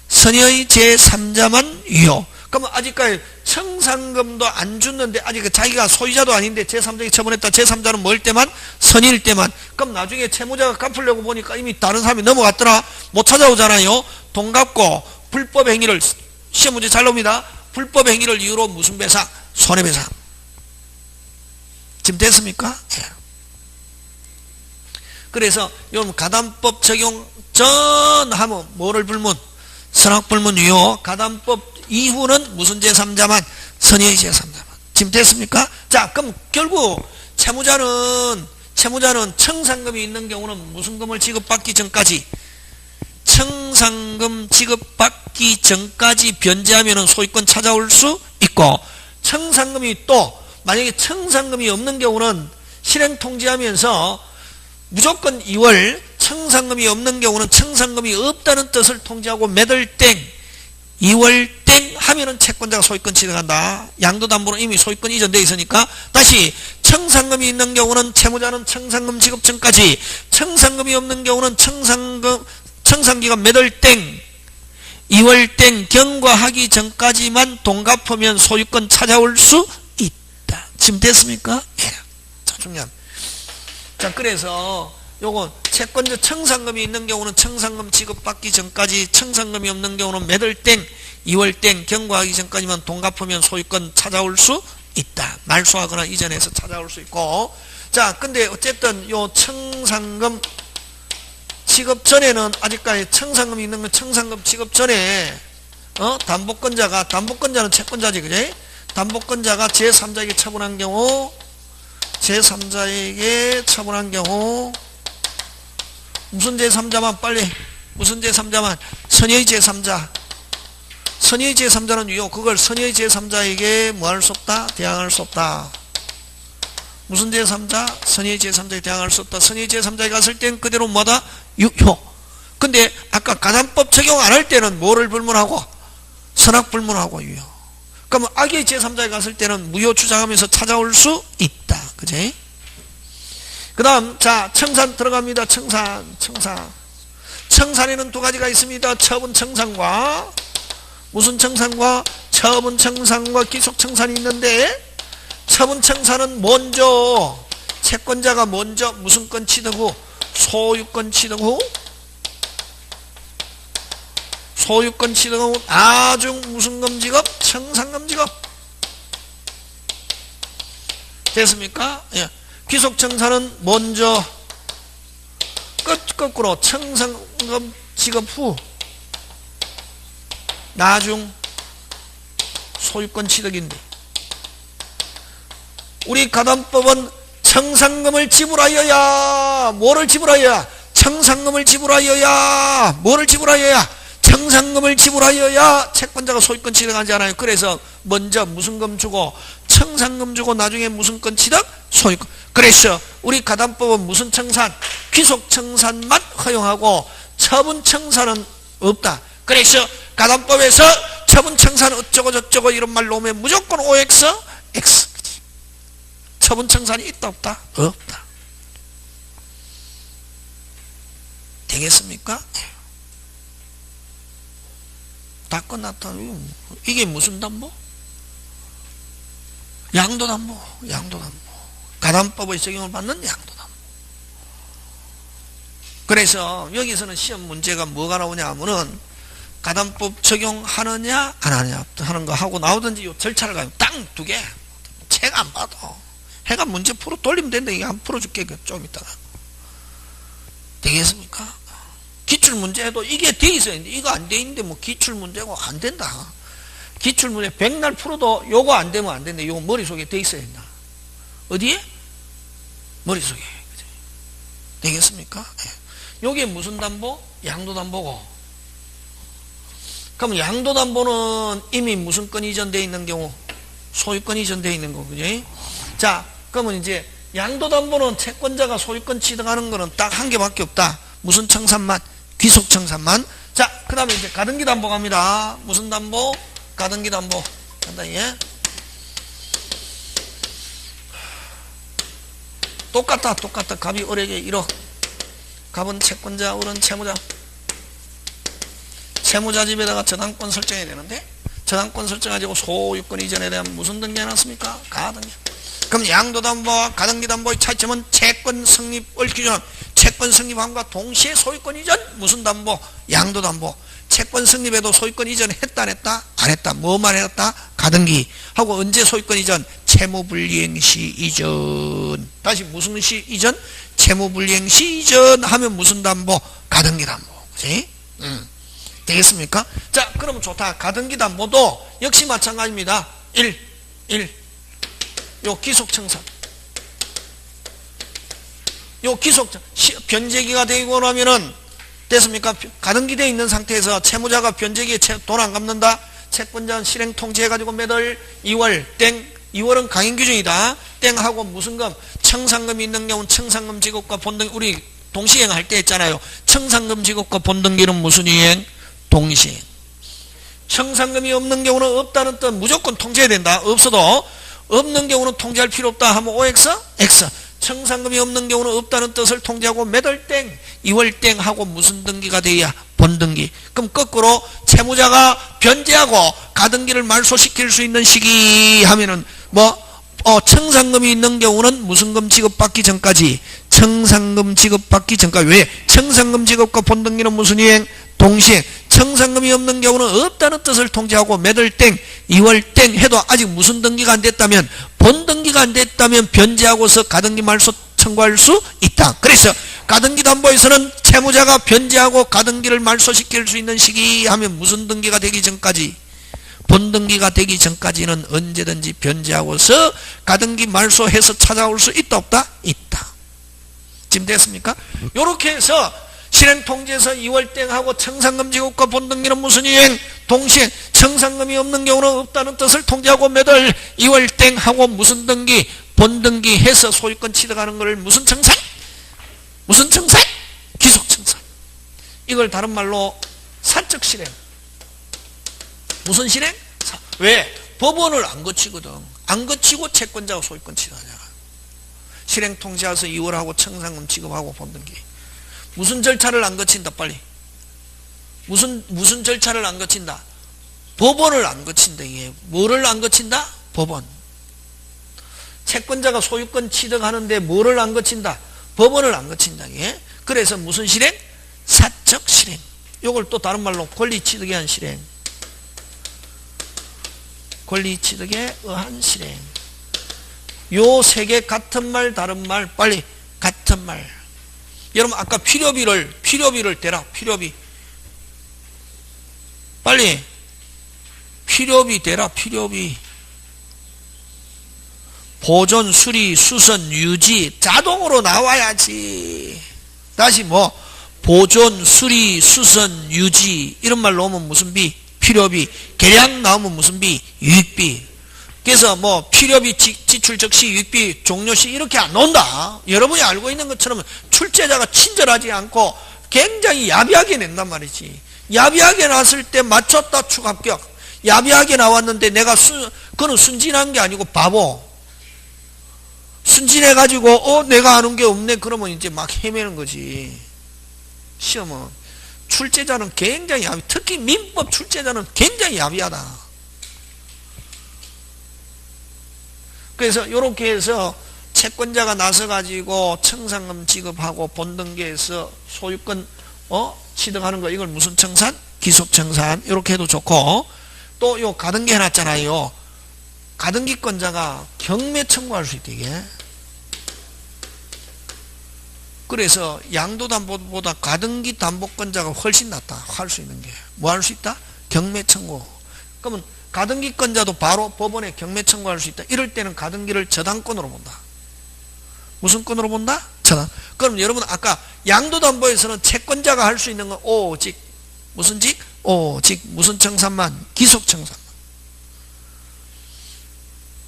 선의의 제3자만 유효. 그러면 아직까지 청산금도 안 줬는데 아직 자기가 소유자도 아닌데 제3자에게 처분했다. 제3자는 뭐일 때만? 선의일 때만. 그럼 나중에 채무자가 갚으려고 보니까 이미 다른 사람이 넘어갔더라. 못 찾아오잖아요. 돈 갚고 불법 행위를, 시험 문제 잘 나옵니다. 불법 행위를 이유로 무슨 배상? 손해배상. 지금 됐습니까? 예. 그래서 여러분 가담법 적용 전 하면 뭐를 불문? 선악불문 유효. 가담법 이후는 무슨 제3자만? 선의의 제3자만. 지금 됐습니까? 자, 그럼 결국 채무자는 청산금이 있는 경우는 무슨 금을 지급받기 전까지? 청산금 지급받기 전까지 변제하면 소유권 찾아올 수 있고, 청산금이 또 만약에 청산금이 없는 경우는 실행통지하면서 무조건 2월, 청산금이 없는 경우는 청산금이 없다는 뜻을 통지하고 매달 땡, 2월 땡 하면은 채권자가 소유권 취득한다. 양도담보는 이미 소유권 이전되어 있으니까. 다시 청산금이 있는 경우는 채무자는 청산금 지급 전까지, 청산금이 없는 경우는 청산기간 매달 땡, 2월 땡 경과하기 전까지만 돈 갚으면 소유권 찾아올 수 있다. 지금 됐습니까? 예. 자, 중요합니다. 자, 그래서 요건 채권자 청산금이 있는 경우는 청산금 지급받기 전까지, 청산금이 없는 경우는 매달 땡, 2월 땡 경과하기 전까지만 돈 갚으면 소유권 찾아올 수 있다. 말소하거나 이전해서 찾아올 수 있고. 자, 근데 어쨌든 요 청산금 지급 전에는 아직까지 청산금이 있는 건 청산금 지급 전에 담보권자는 채권자지, 그지? 담보권자가 제3자에게 처분한 경우, 무슨 제3자만 빨리, 무슨 제3자만? 선의의 제3자. 선의의 제3자는 유효. 그걸 선의의 제3자에게 뭐 할 수 없다? 대항할 수 없다. 무슨 제3자? 선의의 제3자에게 대항할 수 없다. 선의의 제3자에 갔을 땐 그대로 뭐다? 유효. 근데 아까 가담법 적용 안 할 때는 뭐를 불문하고? 선악불문하고 유효. 그러면 악의 제3자에 갔을 때는 무효 주장하면서 찾아올 수 있다. 그지? 그 다음, 자, 청산 들어갑니다. 청산. 청산에는 두 가지가 있습니다. 처분청산과 무슨 청산과 처분청산과 기속청산이 있는데, 처분청산은 먼저 채권자가 먼저 무슨 건 취득 후 소유권 취득 후 나중 무슨 지급 청산금 지급 됐습니까? 예. 기속청산은 먼저 거꾸로 청산금 지급 후 나중 소유권 취득인데, 우리 가담법은 청산금을 지불하여야 뭐를 지불하여야 청산금을 지불하여야 뭐를 지불하여야 청산금을 지불하여야 채권자가 소유권 취득하지 않아요. 그래서 먼저 무슨 금 주고 청산금 주고 나중에 무슨 건 취득 소유권. 그래서 우리 가담법은 무슨 청산 귀속청산만 허용하고 처분청산은 없다. 그래서 가담법에서 처분청산 어쩌고 저쩌고 이런 말 놓으면 무조건 OX X. 처분청산이 있다 없다? 없다. 되겠습니까? 다 끝났다. 이게 무슨 담보? 양도담보. 가담법의 적용을 받는 양도담보. 그래서 여기서는 시험 문제가 뭐가 나오냐 하면은 가담법 적용하느냐 안 하느냐 하는 거 하고 나오든지 요 절차를 가면 딱 두 개. 책 안 봐도 해가 문제 풀어 돌리면 된다. 이게 안 풀어줄게. 좀 이따가. 되겠습니까? 기출문제 해도 이게 돼 있어야 되는데 이거 안 돼 있는데 뭐 기출문제고 안 된다. 기출문제 100날 풀어도 요거 안 되면 안 된다. 요거 머릿속에 돼 있어야 된다. 어디에? 머릿속에. 되겠습니까? 요게 무슨 담보? 양도담보고. 그럼 양도담보는 이미 무슨 건 이전되어 있는 경우? 소유권 이전되어 있는 거, 그지? 자, 그러면 이제 양도담보는 채권자가 소유권 취득하는 거는 딱 한 개밖에 없다. 무슨 청산만? 귀속청산만. 자, 그 다음에 이제 가등기 담보 갑니다. 무슨 담보? 가등기 담보. 간단히, 예? 똑같다. 갑이 을에게 1억. 갑은 채권자, 을은 채무자. 채무자 집에다가 저당권 설정해야 되는데, 저당권 설정하고 소유권 이전에 대한 무슨 등기 해놨습니까? 가등기. 그럼 양도담보와 가등기담보의 차이점은 채권 성립을 기준한 채권 성립함과 동시에 소유권 이전 무슨 담보? 양도담보. 채권 성립에도 소유권 이전 했다 안 했다? 안 했다. 뭐만 했다? 가등기. 하고 언제 소유권 이전? 채무불이행시 이전. 다시 무슨 시 이전? 채무불이행시 이전 하면 무슨 담보? 가등기담보. 그치? 되겠습니까? 자, 그러면 좋다. 가등기담보도 역시 마찬가지입니다. 1. 요 기속청산. 요 기속 변제기가 되고 나면은 됐습니까? 가등기 되어 있는 상태에서 채무자가 변제기에 돈 안 갚는다. 채권자는 실행 통지해 가지고 매달 2월 땡 2월은 강행 규정이다. 땡 하고 무슨 금 청산금이 있는 경우는 청산금 지급과 본등 우리 동시행 할 때 했잖아요. 청산금 지급과 본등기는 무슨 이행? 동시행. 청산금이 없는 경우는 없다는 뜻 무조건 통지해야 된다. 없어도 없는 경우는 통지할 필요 없다 하면 OX? X. 청산금이 없는 경우는 없다는 뜻을 통지하고 매달 땡 2월 땡 하고 무슨 등기가 돼야? 본등기. 그럼 거꾸로 채무자가 변제하고 가등기를 말소시킬 수 있는 시기 하면은 청산금이 있는 경우는 무슨 금 지급받기 전까지 청산금 지급받기 전까지. 왜? 청산금 지급과 본등기는 무슨 이행? 동시에. 청산금이 없는 경우는 없다는 뜻을 통지하고 매달 땡 2월 땡 해도 아직 무슨 등기가 안 됐다면 본등기가 안 됐다면 변제하고서 가등기 말소 청구할 수 있다. 그래서 가등기 담보에서는 채무자가 변제하고 가등기를 말소시킬 수 있는 시기 하면 무슨 등기가 되기 전까지 본등기가 되기 전까지는 언제든지 변제하고서 가등기 말소해서 찾아올 수 있다 없다? 있다. 지금 됐습니까? 요렇게 해서 실행통지에서 2월 땡하고 청산금 지급과 본등기는 무슨 이행? 동시에 청산금이 없는 경우는 없다는 뜻을 통지하고 매달 2월 땡하고 무슨 등기? 본등기 해서 소유권 취득하는 것을 무슨 청산? 무슨 청산? 귀속청산. 이걸 다른 말로 사적 실행. 무슨 실행? 왜? 법원을 안 거치거든. 안 거치고 채권자가 소유권 취득하잖아. 실행통지에서 2월하고 청산금 지급하고 본등기. 무슨 절차를 안 거친다 빨리? 무슨 절차를 안 거친다? 법원을 안 거친다. 이게 뭐를 안 거친다? 법원. 채권자가 소유권 취득하는데 뭐를 안 거친다? 법원을 안 거친다. 이게. 그래서 무슨 실행? 사적 실행. 요걸 또 다른 말로 권리 취득에 의한 실행. 권리 취득에 의한 실행. 요 세 개 같은 말 다른 말 빨리 같은 말. 여러분 아까 필요비를 대라. 필요비 빨리 필요비 대라. 필요비 보존, 수리, 수선, 유지 자동으로 나와야지. 다시 뭐 보존, 수리, 수선, 유지 이런 말 나오면 무슨 비? 필요비. 계량 나오면 무슨 비? 유익비. 그래서 뭐 필요비 지출 적시 유익비 종료시 이렇게 안 나온다. 여러분이 알고 있는 것처럼 출제자가 친절하지 않고 굉장히 야비하게 낸단 말이지. 야비하게 나왔을 때 맞췄다 축 합격. 야비하게 나왔는데 내가 그거는 순진한 게 아니고 바보. 순진해가지고 내가 아는 게 없네 그러면 이제 막 헤매는 거지. 시험은 출제자는 굉장히 야비. 특히 민법 출제자는 굉장히 야비하다. 그래서 이렇게 해서 채권자가 나서가지고 청산금 지급하고 본등기에서 소유권 취득하는 거 이걸 무슨 청산? 기속청산. 이렇게 해도 좋고 또 요 가등기 해놨잖아요. 가등기권자가 경매 청구할 수 있대 이게. 그래서 양도담보보다 가등기 담보권자가 훨씬 낫다. 할 수 있는 게. 뭐 할 수 있다? 경매 청구. 그러면 가등기권자도 바로 법원에 경매 청구할 수 있다. 이럴 때는 가등기를 저당권으로 본다. 무슨 권으로 본다? 저당. 그럼 여러분 아까 양도담보에서는 채권자가 할 수 있는 건 오직 무슨 직? 오직 무슨 청산만? 기속청산만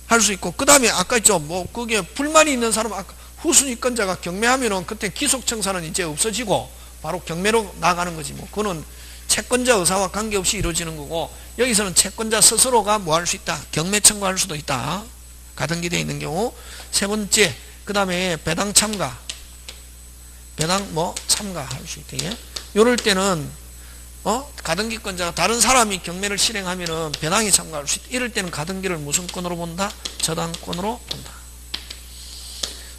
할 수 있고 그 다음에 아까 있죠. 뭐 그게 불만이 있는 사람 아까 후순위권자가 경매하면은 그때 기속청산은 이제 없어지고 바로 경매로 나가는 거지. 뭐 그거는 채권자 의사와 관계없이 이루어지는 거고 여기서는 채권자 스스로가 뭐 할 수 있다? 경매 청구할 수도 있다. 가등기 되어 있는 경우. 세 번째 그 다음에 배당 참가. 배당 뭐 참가할 수 있다. 예? 요럴 때는 가등기권자가 다른 사람이 경매를 실행하면은 배당에 참가할 수 있다. 이럴 때는 가등기를 무슨 권으로 본다? 저당권으로 본다.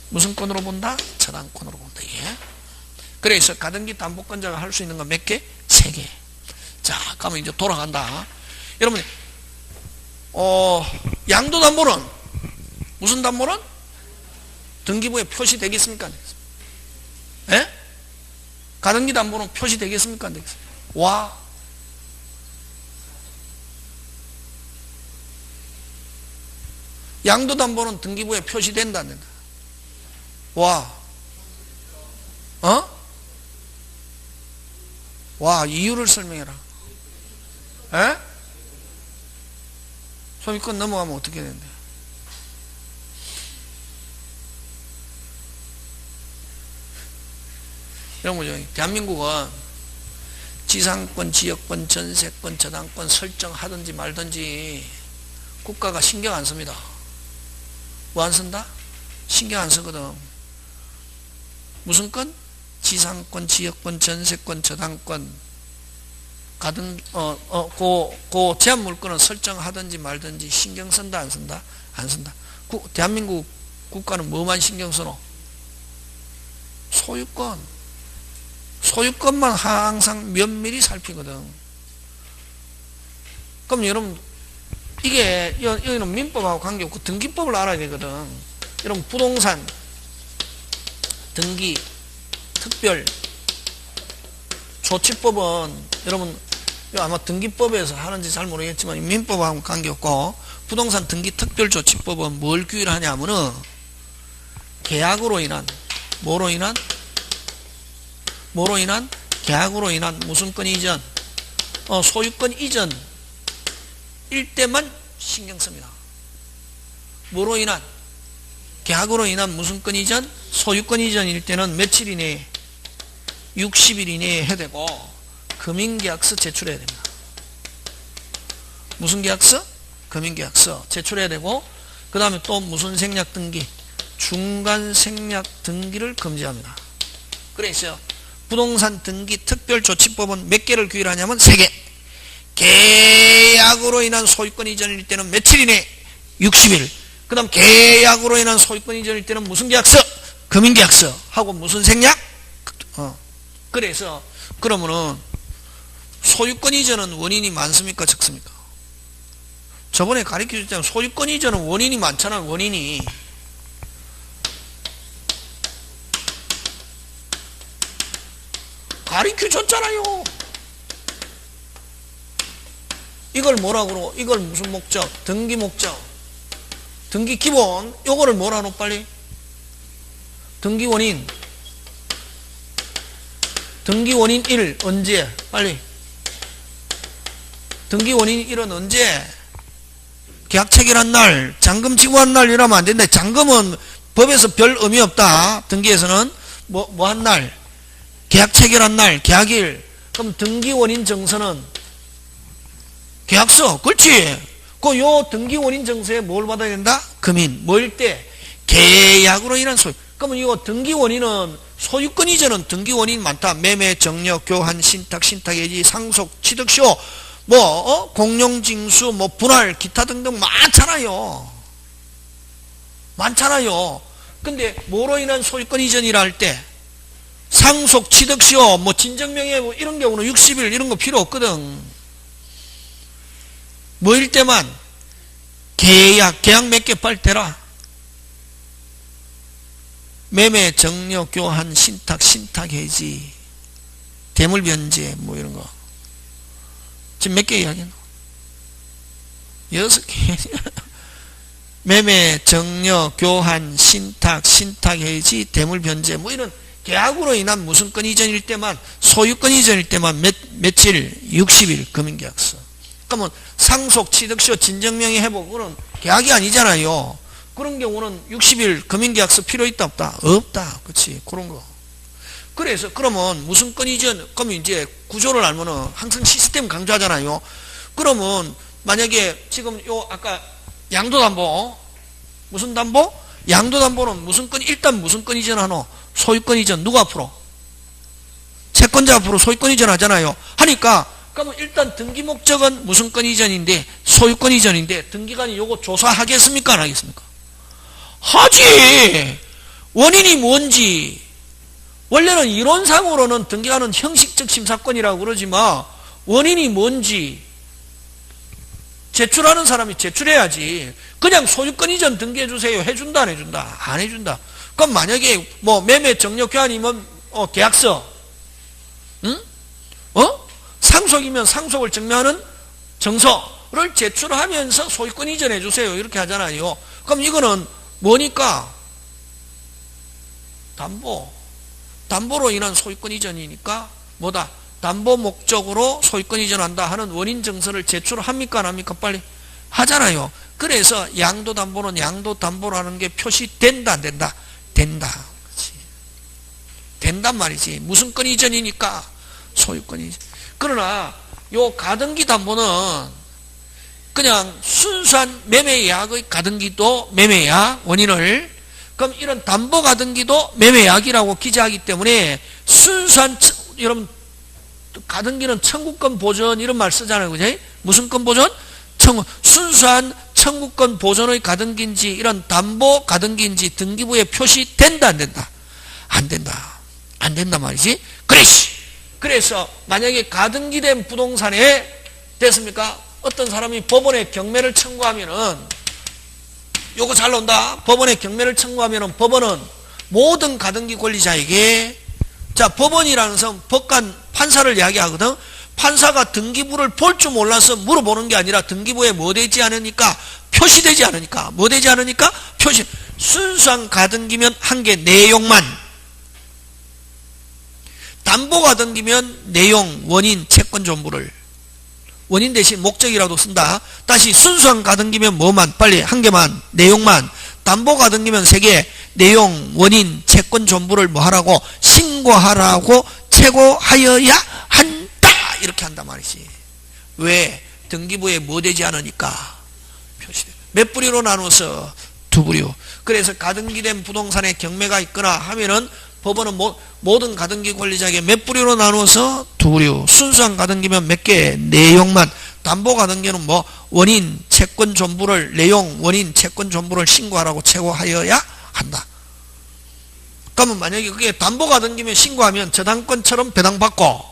무슨 권으로 본다? 저당권으로 본다. 예? 그래서 가등기 담보권자가 할 수 있는 건 몇 개? 3개. 자, 그러면 이제 돌아간다. 여러분, 양도담보는 무슨 담보는? 등기부에 표시되겠습니까? 안 되겠습니까? 예? 가등기 담보는 표시되겠습니까? 안 되겠습니까? 와. 양도담보는 등기부에 표시된다, 안 된다? 와. 와, 이유를 설명해라. 에? 소유권 넘어가면 어떻게 되는데? 이런 거죠. 대한민국은 지상권, 지역권, 전세권, 저당권 설정하든지 말든지 국가가 신경 안 씁니다. 뭐 안 쓴다? 신경 안 쓰거든. 무슨 권? 지상권, 지역권, 전세권, 저당권, 그 제한물권은 설정하든지 말든지 신경 쓴다, 안 쓴다? 안 쓴다. 대한민국 국가는 뭐만 신경 쓰노? 소유권. 소유권만 항상 면밀히 살피거든. 그럼 여러분, 이게, 여기는 민법하고 관계없고 등기법을 알아야 되거든. 여러분, 부동산, 등기, 특별, 조치법은 여러분 아마 등기법에서 하는지 잘 모르겠지만 민법하고 관계없고 부동산 등기 특별조치법은 뭘 규율 하냐면은 계약으로 인한 뭐로 인한 계약으로 인한 무슨 권 이전 소유권 이전 일 때만 신경 씁니다. 뭐로 인한 계약으로 인한 무슨 권 이전 소유권 이전일 때는 며칠 이내에 60일 이내에 해야 되고 금융계약서 제출해야 됩니다. 무슨 계약서? 금융계약서 제출해야 되고 그 다음에 또 무슨 생략 등기? 중간 생략 등기를 금지합니다. 그래서 부동산 등기 특별조치법은 몇 개를 규율하냐면 3개. 계약으로 인한 소유권 이전일 때는 며칠 이내? 60일. 그 다음 계약으로 인한 소유권 이전일 때는 무슨 계약서? 금융계약서 하고 무슨 생략? 그래서 그러면은 소유권 이전은 원인이 많습니까 적습니까? 저번에 가르쳐줬잖아요. 소유권 이전은 원인이 많잖아요. 원인이. 가르쳐줬잖아요. 이걸 뭐라 그러고 이걸 무슨 목적? 등기 목적. 등기 기본. 요거를 뭐라 하노 빨리? 등기 원인. 등기 원인 1 언제? 빨리. 등기 원인 1은 언제? 계약 체결한 날, 잔금 지급한 날 이러면 안 된다. 잔금은 법에서 별 의미 없다. 등기에서는 뭐 한 날? 계약 체결한 날, 계약일. 그럼 등기 원인 정서는 계약서. 그렇지. 그 요 등기 원인 정서에 뭘 받아야 된다? 금인. 뭐일 때? 계약으로 인한 소유. 그러면 이거 등기 원인은 소유권 이전은 등기 원인 많다. 매매, 정려, 교환, 신탁, 신탁해지, 상속, 취득쇼, 공용징수, 분할, 기타 등등 많잖아요. 많잖아요. 근데 뭐로 인한 소유권 이전이라 할 때 상속, 취득쇼, 진정명예 이런 경우는 60일 이런 거 필요 없거든. 뭐일 때만? 계약 몇 개 빨리 대라. 매매, 정려, 교환, 신탁해지, 대물변제 이런 거. 지금 몇 개 이야기했노? 6개. 매매, 정려, 교환, 신탁해지, 대물변제 이런 계약으로 인한 무슨권 이전일 때만, 소유권 이전일 때만 며칠? 60일 금융계약서. 그러면 상속, 취득쇼, 진정명의 회복 그런 계약이 아니잖아요. 그런 경우는 60일 금융계약서 필요 있다 없다? 없다. 그렇지. 그런 거. 그래서 그러면 무슨 건 이전? 그러면 이제 구조를 알면은 항상 시스템 강조하잖아요. 그러면 만약에 지금 요 아까 양도담보 무슨 담보? 양도담보는 무슨 건 일단 무슨 건 이전하노? 소유권 이전. 누가 앞으로? 채권자 앞으로 소유권 이전 하잖아요. 하니까 그러면 일단 등기 목적은 무슨 건 이전인데 소유권 이전인데 등기관이 요거 조사하겠습니까? 안 하겠습니까? 하지. 원인이 뭔지. 원래는 이론상으로는 등기관은 형식적 심사권이라고 그러지만 원인이 뭔지 제출하는 사람이 제출해야지. 그냥 소유권 이전 등기해 주세요. 해준다 안 해준다? 안 해준다. 그럼 만약에 매매 정려 교환이면 계약서, 응? 상속이면 상속을 증명하는 정서를 제출하면서 소유권 이전해 주세요. 이렇게 하잖아요. 그럼 이거는 뭐니까? 담보로 인한 소유권 이전이니까 뭐다? 담보 목적으로 소유권 이전한다 하는 원인 정서를 제출합니까? 안 합니까? 빨리 하잖아요. 그래서 양도담보는 양도담보라는 게 표시된다 안 된다? 된다. 그렇지. 된단 말이지. 무슨 건 이전이니까 소유권 이전. 그러나 요 가등기 담보는 그냥 순수한 매매계약의 가등기도 매매계약 원인을, 그럼 이런 담보 가등기도 매매계약이라고 기재하기 때문에 순수한 여러분 가등기는 청구권 보전 이런 말 쓰잖아요. 그죠? 무슨 권 보전? 순수한 청구권 보전의 가등기인지 이런 담보 가등기인지 등기부에 표시된다 안 된다? 안 된다. 안 된다 말이지. 그래서 만약에 가등기된 부동산에 됐습니까? 어떤 사람이 법원에 경매를 청구하면은 요거 잘 나온다. 법원에 경매를 청구하면은 법원은 모든 가등기 권리자에게, 자, 법원이라는 것은 법관 판사를 이야기하거든. 판사가 등기부를 볼 줄 몰라서 물어보는 게 아니라 등기부에 뭐 되지 않으니까 표시되지 않으니까 뭐 되지 않으니까 표시. 순수한 가등기면 한 개 내용만, 담보 가등기면 내용, 원인, 채권 전부를, 원인 대신 목적이라도 쓴다. 다시 순수한 가등기면 뭐만? 빨리 한 개만, 내용만. 담보 가등기면 세 개, 내용, 원인, 채권 전부를 뭐 하라고? 신고하라고 체고하여야 한다. 이렇게 한단 말이지. 왜? 등기부에 뭐 되지 않으니까 표시돼. 몇 부리로 나눠서 두 부류. 그래서 가등기된 부동산에 경매가 있거나 하면은 법원은 모든 가등기 권리자에게 몇 부류로 나누어서 두 부류. 순수한 가등기면 몇 개? 내용만. 담보 가등기는 뭐 원인, 채권 전부를 내용, 원인, 채권 전부를 신고하라고 체고하여야 한다. 그러면 만약에 그게 담보 가등기면 신고하면 저당권처럼 배당받고,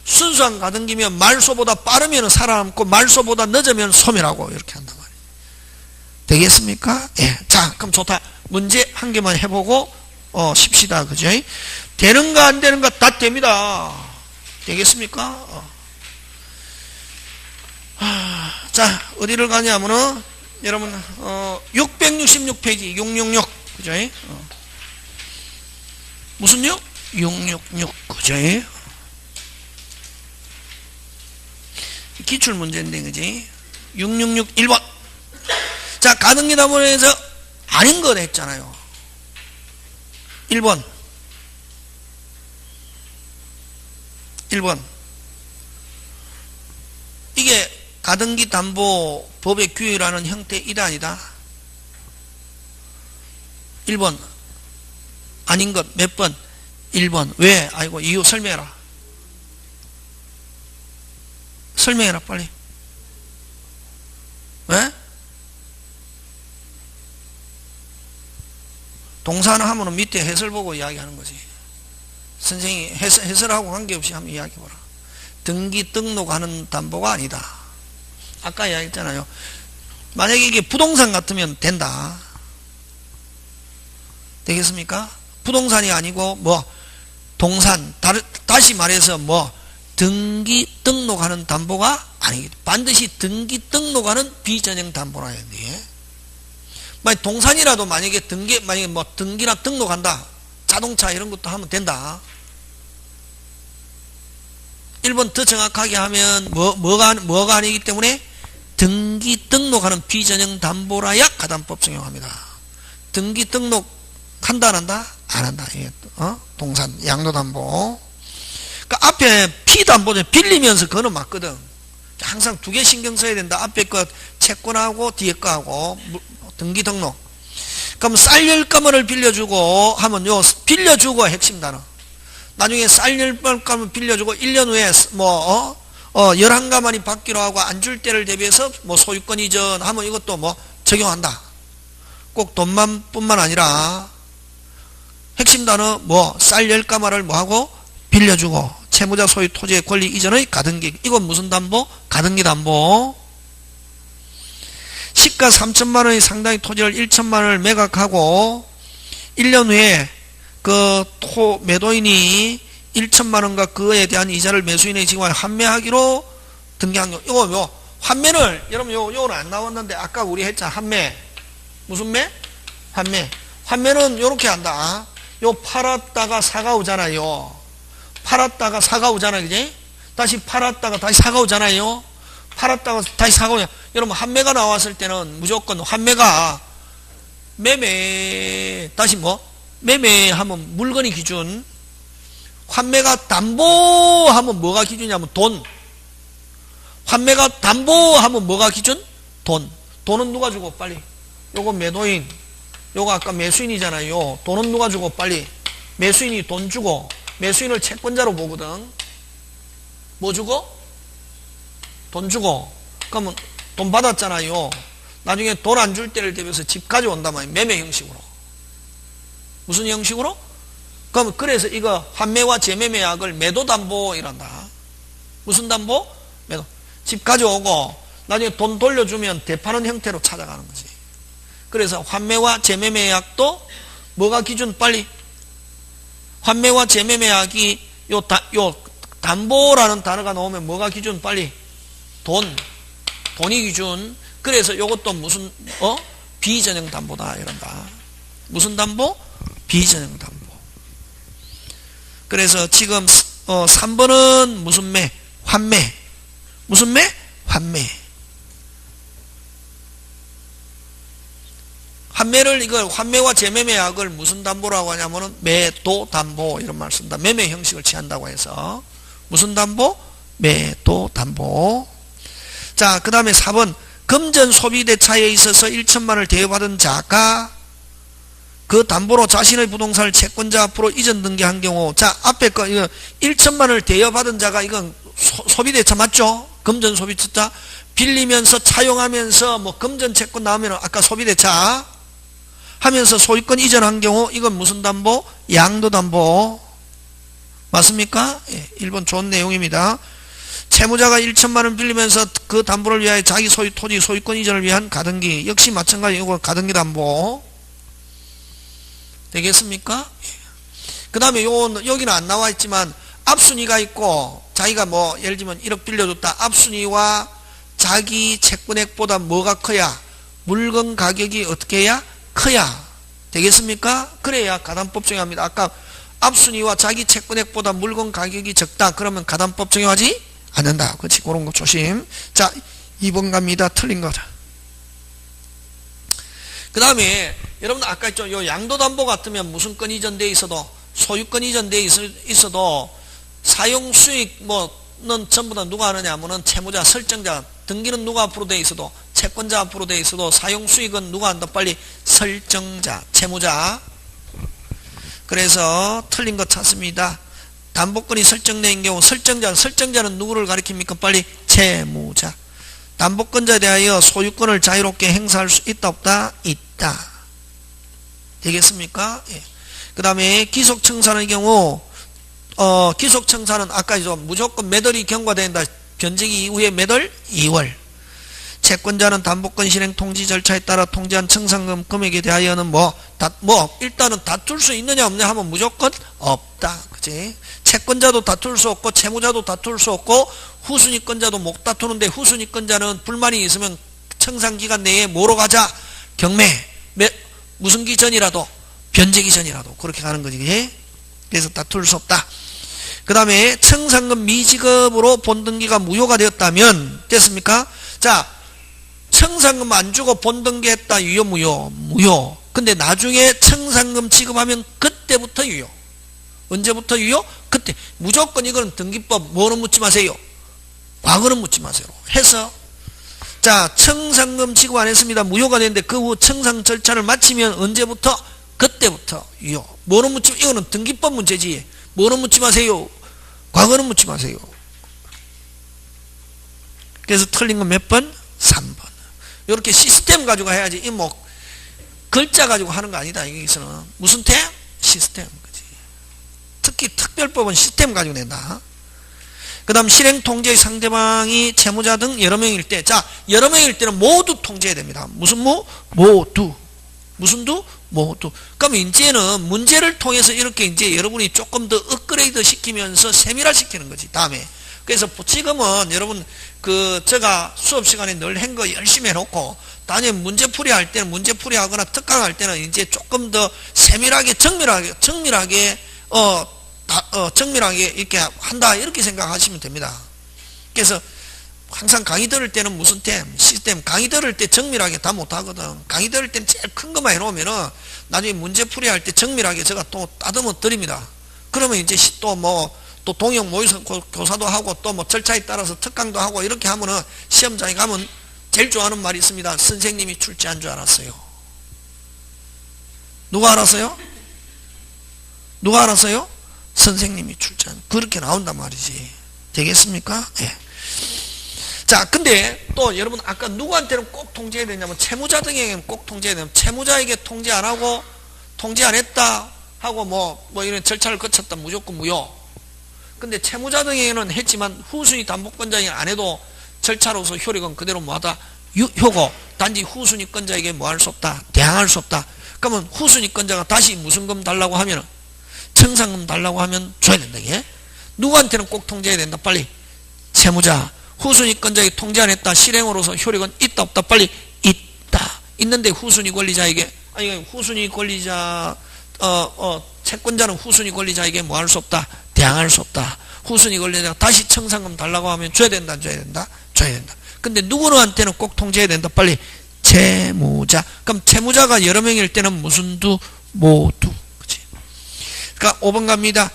순수한 가등기면 말소보다 빠르면 살아남고 말소보다 늦으면 소멸하고 이렇게 한단 말이에요. 되겠습니까? 예. 자, 그럼 좋다. 문제 한 개만 해보고 쉽시다. 그죠? 되는가 안 되는가 다 됩니다. 되겠습니까? 자, 어디를 가냐면은 여러분 666페이지 666 그죠? 무슨 6? 666 그죠? 기출문제인데 그지? 666 1번. 자, 가등기 담보에서 아닌 거 냈잖아요. 1번. 이게 가등기 담보 법의 규율하는 형태이다 아니다? 1번. 아닌 것 몇 번? 1번. 왜? 아이고, 이유 설명해라. 설명해라 빨리. 왜? 동사는 하면은 밑에 해설 보고 이야기하는 거지. 선생님이 해설하고 관계없이 한번 이야기해보라. 등기 등록하는 담보가 아니다. 아까 이야기했잖아요. 만약에 이게 부동산 같으면 된다. 되겠습니까? 부동산이 아니고 뭐 동산, 다시 말해서 뭐 등기 등록하는 담보가 아니겠다. 반드시 등기 등록하는 비전형 담보라 해야 돼. 만약 동산이라도 만약에 만약에 뭐 등기나 등록한다. 자동차 이런 것도 하면 된다. 1번 더 정확하게 하면 뭐가 아니기 때문에 등기 등록하는 비전형 담보라야 가담법 적용합니다. 등기 등록 한다 안 한다? 안 한다. 동산 양도담보. 그러니까 앞에 피담보는 빌리면서 그거는 맞거든. 항상 두 개 신경 써야 된다. 앞에 거 채권하고 뒤에 거하고 등기 등록. 그럼 쌀 10가마를 빌려주고 하면 요 빌려주고 핵심 단어. 나중에 쌀 10가마를 빌려주고 1년 후에 11가마니 받기로 하고 안 줄 때를 대비해서 뭐 소유권 이전 하면 이것도 뭐 적용한다. 꼭 돈만 뿐만 아니라 핵심 단어 쌀 10가마를 하고 빌려주고 채무자 소유 토지의 권리 이전의 가등기. 이건 무슨 담보? 가등기 담보. 시가 3천만 원의 상당의 토지를 1천만 원을 매각하고 1년 후에 그 매도인이 1천만 원과 그에 대한 이자를 매수인의 지금까지 환매하기로 등기한 경우. 이거 환매를 여러분 요거는 안 나왔는데 아까 우리 했잖아. 환매. 무슨 매? 환매. 환매는 요렇게 한다. 요 팔았다가 사가 오잖아요. 팔았다가 사가 오잖아요. 그지? 다시 팔았다가 다시 사가 오잖아요. 팔았다가 다시 사가 오냐. 여러분 환매가 나왔을 때는 무조건 환매가 매매 다시 매매하면 물건이 기준. 환매가 담보하면 뭐가 기준이냐면 돈. 환매가 담보하면 뭐가 기준? 돈. 돈은 누가 주고 빨리? 요거 매도인. 요거 아까 매수인이잖아요. 돈은 누가 주고 빨리? 매수인이 돈 주고. 매수인을 채권자로 보거든. 뭐 주고? 돈 주고. 그러면 돈 받았잖아요. 나중에 돈 안 줄 때를 대비해서 집 가져온단 말이에요. 매매 형식으로. 무슨 형식으로? 그래서 이거 환매와 재매매약을 매도담보 이란다. 무슨 담보? 매도. 집 가져오고 나중에 돈 돌려주면 대파는 형태로 찾아가는 거지. 그래서 환매와 재매매약도 뭐가 기준? 빨리. 환매와 재매매약이 요 담보라는 단어가 나오면 뭐가 기준? 빨리. 돈이 기준. 그래서 요것도 무슨 비전형 담보다 이런다. 무슨 담보? 비전형 담보. 그래서 지금 3번은 무슨 매? 환매. 무슨 매? 환매. 환매와 재매매약을 무슨 담보라고 하냐면은 매도 담보 이런 말 쓴다. 매매 형식을 취한다고 해서 무슨 담보? 매도 담보. 자, 그 다음에 4번 금전 소비대차에 있어서 1천만을 대여받은 자가 그 담보로 자신의 부동산을 채권자 앞으로 이전 등기한 경우, 자, 앞에 거, 이거 1천만을 대여받은 자가 이건 소비대차 맞죠? 금전 소비대차. 빌리면서 차용하면서 뭐 금전 채권 나오면 아까 소비대차 하면서 소유권 이전한 경우, 이건 무슨 담보? 양도담보. 맞습니까? 예, 1번 좋은 내용입니다. 채무자가 1천만원 빌리면서 그 담보를 위하여 자기 소유 토지 소유권 이전을 위한 가등기. 역시 마찬가지 이거 가등기 담보. 되겠습니까? 그 다음에 여기는 안 나와 있지만 앞순위가 있고 자기가 뭐 예를 들면 1억 빌려줬다. 앞순위와 자기 채권액보다 뭐가 커야? 물건 가격이 어떻게 해야? 커야 되겠습니까? 그래야 가담법 적용합니다. 아까 앞순위와 자기 채권액보다 물건 가격이 적다. 그러면 가담법 적용하지 않는다. 그렇지? 그런 거 조심. 자, 2번 갑니다. 틀린 거다. 그 다음에 여러분 아까 있죠. 요 양도담보 같으면 무슨 건 이전되어 있어도 소유권 이전되어 있어도 사용수익 뭐는 전부 다 누가 하느냐 하면은 채무자, 설정자, 등기는 누가 앞으로 되어 있어도 채권자 앞으로 되어 있어도 사용수익은 누가 한다? 빨리 설정자, 채무자. 그래서 틀린 거 찾습니다. 담보권이 설정된 경우 설정자는 누구를 가리킵니까? 빨리 채무자. 담보권자에 대하여 소유권을 자유롭게 행사할 수 있다 없다? 있다. 되겠습니까? 예. 그 다음에 기속청산의 경우 기속청산은 아까 무조건 몇 월이 경과된다. 변제기 이후에 몇 월? 2월. 채권자는 담보권 실행 통지 절차에 따라 통지한 청산금 금액에 대하여는 일단은 다툴 수 있느냐 없느냐 하면 무조건 없다. 그치? 채권자도 다툴 수 없고 채무자도 다툴 수 없고 후순위권자도 못 다투는데 후순위권자는 불만이 있으면 청산기간 내에 뭐로 가자? 경매. 무슨 기전이라도 변제기 전이라도 그렇게 가는 거지. 그래서 다툴 수 없다. 그 다음에 청산금 미지급으로 본등기가 무효가 되었다면 됐습니까? 자, 청산금 안 주고 본등기했다. 유효 무효? 무효. 근데 나중에 청산금 지급하면 그때부터 유효. 언제부터 유효? 그때. 무조건 이거는 등기법 뭐는 묻지 마세요. 과거는 묻지 마세요. 해서 자, 청산금 지급 안 했습니다. 무효가 되는데 그 후 청산 절차를 마치면 언제부터? 그때부터 유효. 뭐는 묻지, 이거는 등기법 문제지. 뭐는 묻지 마세요. 과거는 묻지 마세요. 그래서 틀린 건 몇 번? 3번. 이렇게 시스템 가지고 해야지. 이 글자 가지고 하는 거 아니다. 여기서는 무슨 템? 시스템. 그지? 특히 특별법은 시스템 가지고 낸다. 그 다음 실행 통제의 상대방이 채무자 등 여러 명일 때, 자, 여러 명일 때는 모두 통제해야 됩니다. 무슨 모두. 무슨 두? 모두. 그럼 이제는 문제를 통해서 이렇게 이제 여러분이 조금 더 업그레이드 시키면서 세밀화 시키는 거지. 다음에. 그래서 지금은 여러분 제가 수업 시간에 늘 한 거 열심히 해놓고 나중에 문제풀이 할 때는 문제풀이 하거나 특강할 때는 이제 조금 더 세밀하게 정밀하게 이렇게 한다 이렇게 생각하시면 됩니다. 그래서 항상 강의 들을 때는 무슨 시스템 강의 들을 때 정밀하게 다 못하거든. 강의 들을 때는 제일 큰 것만 해놓으면은 나중에 문제풀이 할 때 정밀하게 제가 또 따듬어 드립니다. 그러면 이제 또 동영 모의서 교사도 하고 또 절차에 따라서 특강도 하고 이렇게 하면은 시험장에 가면 제일 좋아하는 말이 있습니다. 선생님이 출제한 줄 알았어요. 누가 알았어요? 누가 알았어요? 선생님이 출제한. 그렇게 나온단 말이지. 되겠습니까? 예. 자, 근데 또 여러분 아까 누구한테는 꼭 통지해야 되냐면 채무자 등에게는 꼭 통지해야 되냐면 채무자에게 통지 안 하고 통지 안 했다 하고 이런 절차를 거쳤다 무조건 무효. 근데 채무자 등에게는 했지만 후순위 담보권자에게 안 해도 절차로서 효력은 그대로 뭐하다? 효고 단지 후순위권자에게 뭐 할 수 없다? 대항할 수 없다. 그러면 후순위권자가 다시 무슨 금 달라고 하면 청산금 달라고 하면 줘야 된다. 이게 누구한테는 꼭 통지해야 된다. 빨리 채무자. 후순위권자에게 통지 안 했다. 실행으로서 효력은 있다 없다? 빨리 있다. 있는데 후순위 권리자에게 후순위 권리자 채권자는 후순위 권리자에게 뭐 할 수 없다? 대항할 수 없다. 후순위 권리자가 다시 청산금 달라고 하면 줘야 된다 안 줘야 된다? 줘야 된다. 근데 누구한테는 꼭 통지해야 된다. 빨리 채무자. 그럼 채무자가 여러 명일 때는 무슨 두? 모두. 그치? 그러니까 5번 갑니다.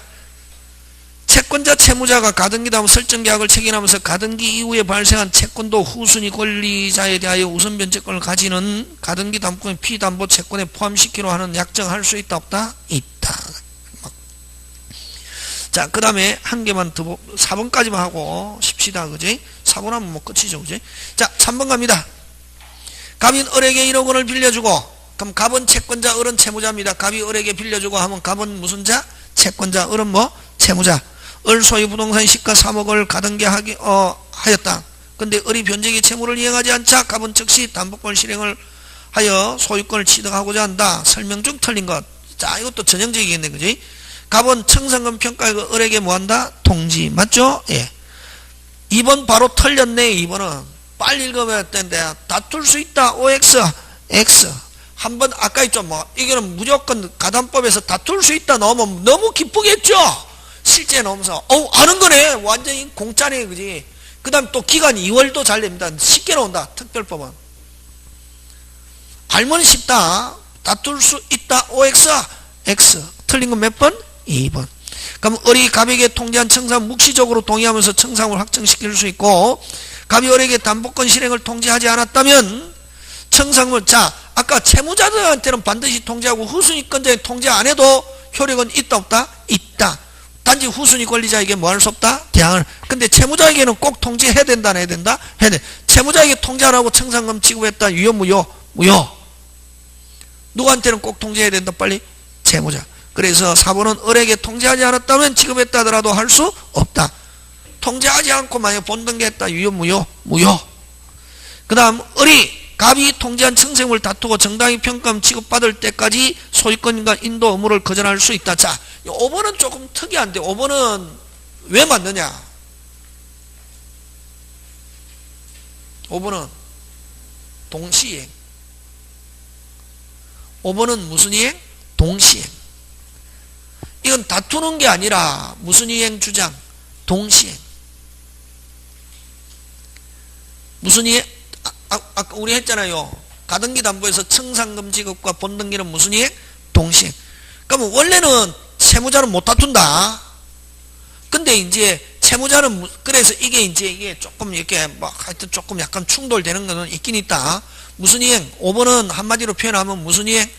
채권자 채무자가 가등기다음 설정계약을 체결하면서 가등기 이후에 발생한 채권도 후순위 권리자에 대하여 우선 변제권을 가지는 가등기 담보권의 피담보 채권에 포함시키려 하는 약정할 수 있다 없다? 있다. 자, 그 다음에 한 개만 더 4번까지만 하고 쉽시다. 그지? 4번 하면 뭐 끝이죠. 그지? 자, 3번 갑니다. 갑이 을에게 1억 원을 빌려주고, 그럼 갑은 채권자, 을은 채무자입니다. 갑이 을에게 빌려주고 하면 갑은 무슨 자? 채권자, 을은 뭐? 채무자. 을 소유 부동산 시가 3억을 가등기 하였다. 근데 을이 변제기 채무를 이행하지 않자 갑은 즉시 담보권 실행을 하여 소유권을 취득하고자 한다. 설명 중 틀린 것. 자, 이것도 전형적이겠네. 그지? 갑은 청산금 평가액을 을에게 뭐한다? 통지. 맞죠? 예. 2번 바로 틀렸네. 2번은 빨리 읽어봐야 되는데 다툴 수 있다. OX X 한번 아까 있죠. 뭐 이거는 무조건 가담법에서 다툴 수 있다 넣으면 너무 기쁘겠죠. 실제 넣으면서 아는 거네. 완전히 공짜네. 그지? 그 다음 또 기간 2월도 잘 됩니다. 쉽게 나온다. 특별법은 알면 쉽다. 다툴 수 있다. OX X 틀린 건 몇 번? 2번. 그럼 을이 갑에게 통지한 청산 묵시적으로 동의하면서 청산을 확정시킬 수 있고, 갑이 을에게 담보권 실행을 통지하지 않았다면 청산을, 자, 아까 채무자들한테는 반드시 통지하고 후순위권자에 통지 안 해도 효력은 있다 없다? 있다. 단지 후순위 권리자에게 뭐 할 수 없다? 대항을. 근데 채무자에게는 꼭 통지해야 된다 안 해야 된다? 해야 돼. 채무자에게 통지 안 하고 청산금 지급했다. 유효 무효? 무효. 누구한테는 꼭 통지해야 된다? 빨리? 채무자. 그래서 4번은 을에게 통지하지 않았다면 지급했다 하더라도 할 수 없다. 통지하지 않고 만약 본등기했다. 유효 무효? 무효. 그 다음 을이 갑이 통지한 청생을 다투고 정당히 평가금 지급받을 때까지 소유권과 인도 의무를 거절할 수 있다. 자, 5번은 조금 특이한데 5번은 왜 맞느냐? 5번은 동시행. 5번은 무슨 이행? 동시행. 이건 다투는 게 아니라 무슨 이행 주장? 동시행. 무슨 이행? 아까 우리 했잖아요. 가등기 담보에서 청산금 지급과 본등기는 무슨 이행? 동시행. 그러면 원래는 채무자는 못 다툰다. 근데 이제 채무자는 그래서 이게 조금 이렇게 뭐 하여튼 조금 약간 충돌되는 거는 있긴 있다. 무슨 이행? 5번은 한마디로 표현하면 무슨 이행?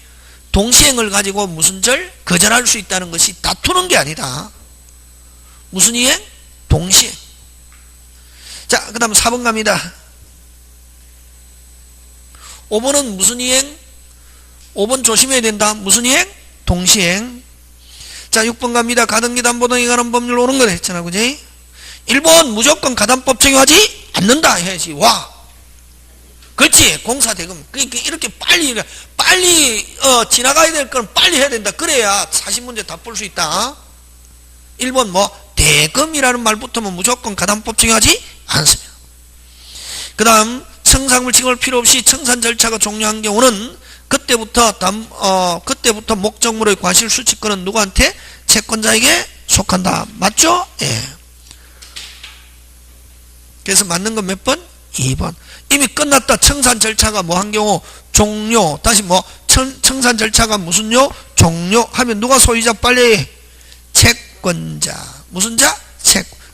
동시행을 가지고 무슨 절? 거절할 수 있다는 것이 다투는 게 아니다. 무슨 이행? 동시행. 자, 그 다음 4번 갑니다. 5번은 무슨 이행? 5번 조심해야 된다. 무슨 이행? 동시행. 자, 6번 갑니다. 가등기 담보 등에 관한 법률 오는 거 했잖아. 그지? 1번 무조건 가담법 적용하지 않는다 해야지. 와. 그렇지. 공사대금. 그러니까 이렇게 빨리 지나가야 될 건 빨리 해야 된다. 그래야 사실문제 다 풀 수 있다. 1번 뭐 대금이라는 말 붙으면 무조건 가담법 적용하지 않습니다. 그 다음 청산물 지급할 필요 없이 청산 절차가 종료한 경우는 그때부터 목적물의 과실 수취권은 누구한테? 채권자에게 속한다. 맞죠? 예. 그래서 맞는 건 몇 번? 2번. 이미 끝났다. 청산 절차가 뭐 한 경우 종료. 다시 뭐 청산 절차가 무슨 요? 종료 하면 누가 소유자? 빨리 채권자. 무슨 자?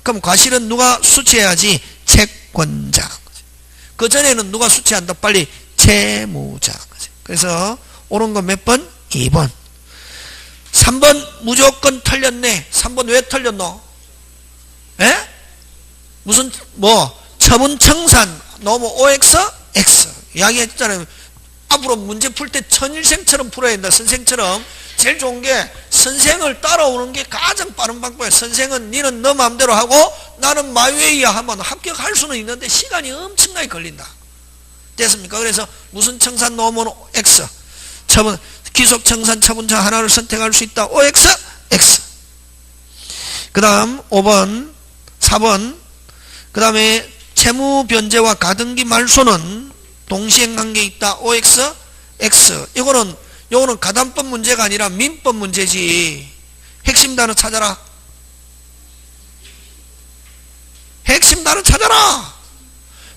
그럼 과실은 누가 수취해야지? 채권자. 그 전에는 누가 수취한다? 빨리 채무자. 그래서 옳은 건 몇 번? 2번. 3번 무조건 틀렸네. 3번 왜 틀렸노? 에? 무슨 처분 청산 너무 OX? X 이야기했잖아요. 앞으로 문제 풀 때 천일생처럼 풀어야 된다. 선생처럼. 제일 좋은 게 선생을 따라오는 게 가장 빠른 방법이야. 선생은 니는 너 마음대로 하고 나는 마이웨이야 하면 합격할 수는 있는데 시간이 엄청나게 걸린다. 됐습니까? 그래서 무슨 청산 넣으면 X. 처분 기속 청산 처분자 하나를 선택할 수 있다. OX X. 그 다음 5번 4번 그 다음에 채무 변제와 가등기 말소는 동시행 관계에 있다. OX X. 요거는 가담법 문제가 아니라 민법 문제지. 핵심 단어 찾아라. 핵심 단어 찾아라.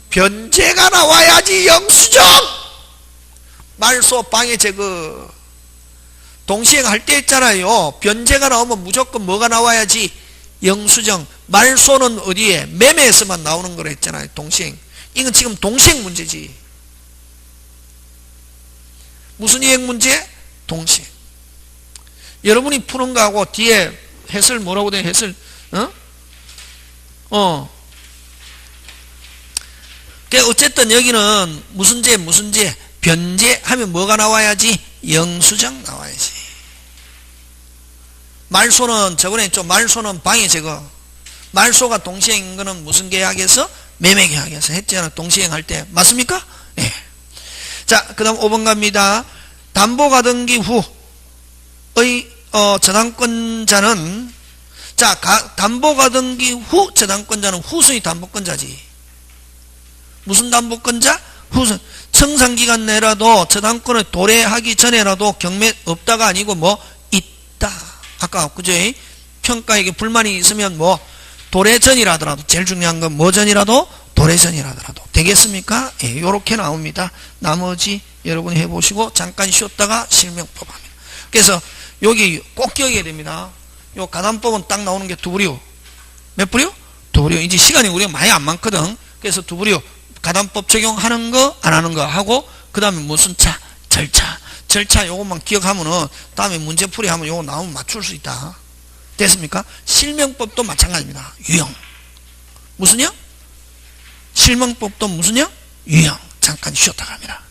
변제가 나와야지. 영수증 말소 방해 제거. 동시행 할 때 있잖아요. 변제가 나오면 무조건 뭐가 나와야지? 영수증. 말소는 어디에? 매매에서만 나오는 거라 했잖아요. 동시행. 이건 지금 동시행 문제지. 무슨 이행 문제? 동시행. 여러분이 푸는 거하고 뒤에 해설 뭐라고 돼? 해설 어쨌든 여기는 무슨 제 변제 하면 뭐가 나와야지? 영수증 나와야지. 말소는 저번에 했죠. 말소는 방해 제거. 말소가 동시행인 거는 무슨 계약에서? 매매 계약에서 했잖아. 동시행할 때. 맞습니까? 예. 자, 그 다음 5번 갑니다. 담보가등기 후의 저당권자는, 자, 담보가등기 후 저당권자는 후순위 담보권자지. 무슨 담보권자? 후순. 청산기간 내라도 저당권을 도래하기 전에라도 경매 없다가 아니고 뭐 있다. 아까 그죠? 평가에게 불만이 있으면 뭐 도래 전이라더라도, 제일 중요한 건 뭐 전이라도? 도래 전이라더라도 되겠습니까? 예, 요렇게 나옵니다. 나머지 여러분이 해보시고 잠깐 쉬었다가 실명법 합니다. 그래서 여기 꼭 기억해야 됩니다. 요 가담법은 딱 나오는 게 두 부류. 몇 부류? 두 부류. 이제 시간이 우리가 많이 안 많거든. 그래서 두 부류. 가담법 적용하는 거, 안 하는 거 하고, 그 다음에 무슨 차? 절차 요것만 기억하면은 다음에 문제풀이 하면 요거 나오면 맞출 수 있다. 됐습니까? 실명법도 마찬가지입니다. 유형. 무슨요? 실명법도 무슨요? 유형. 잠깐 쉬었다 갑니다.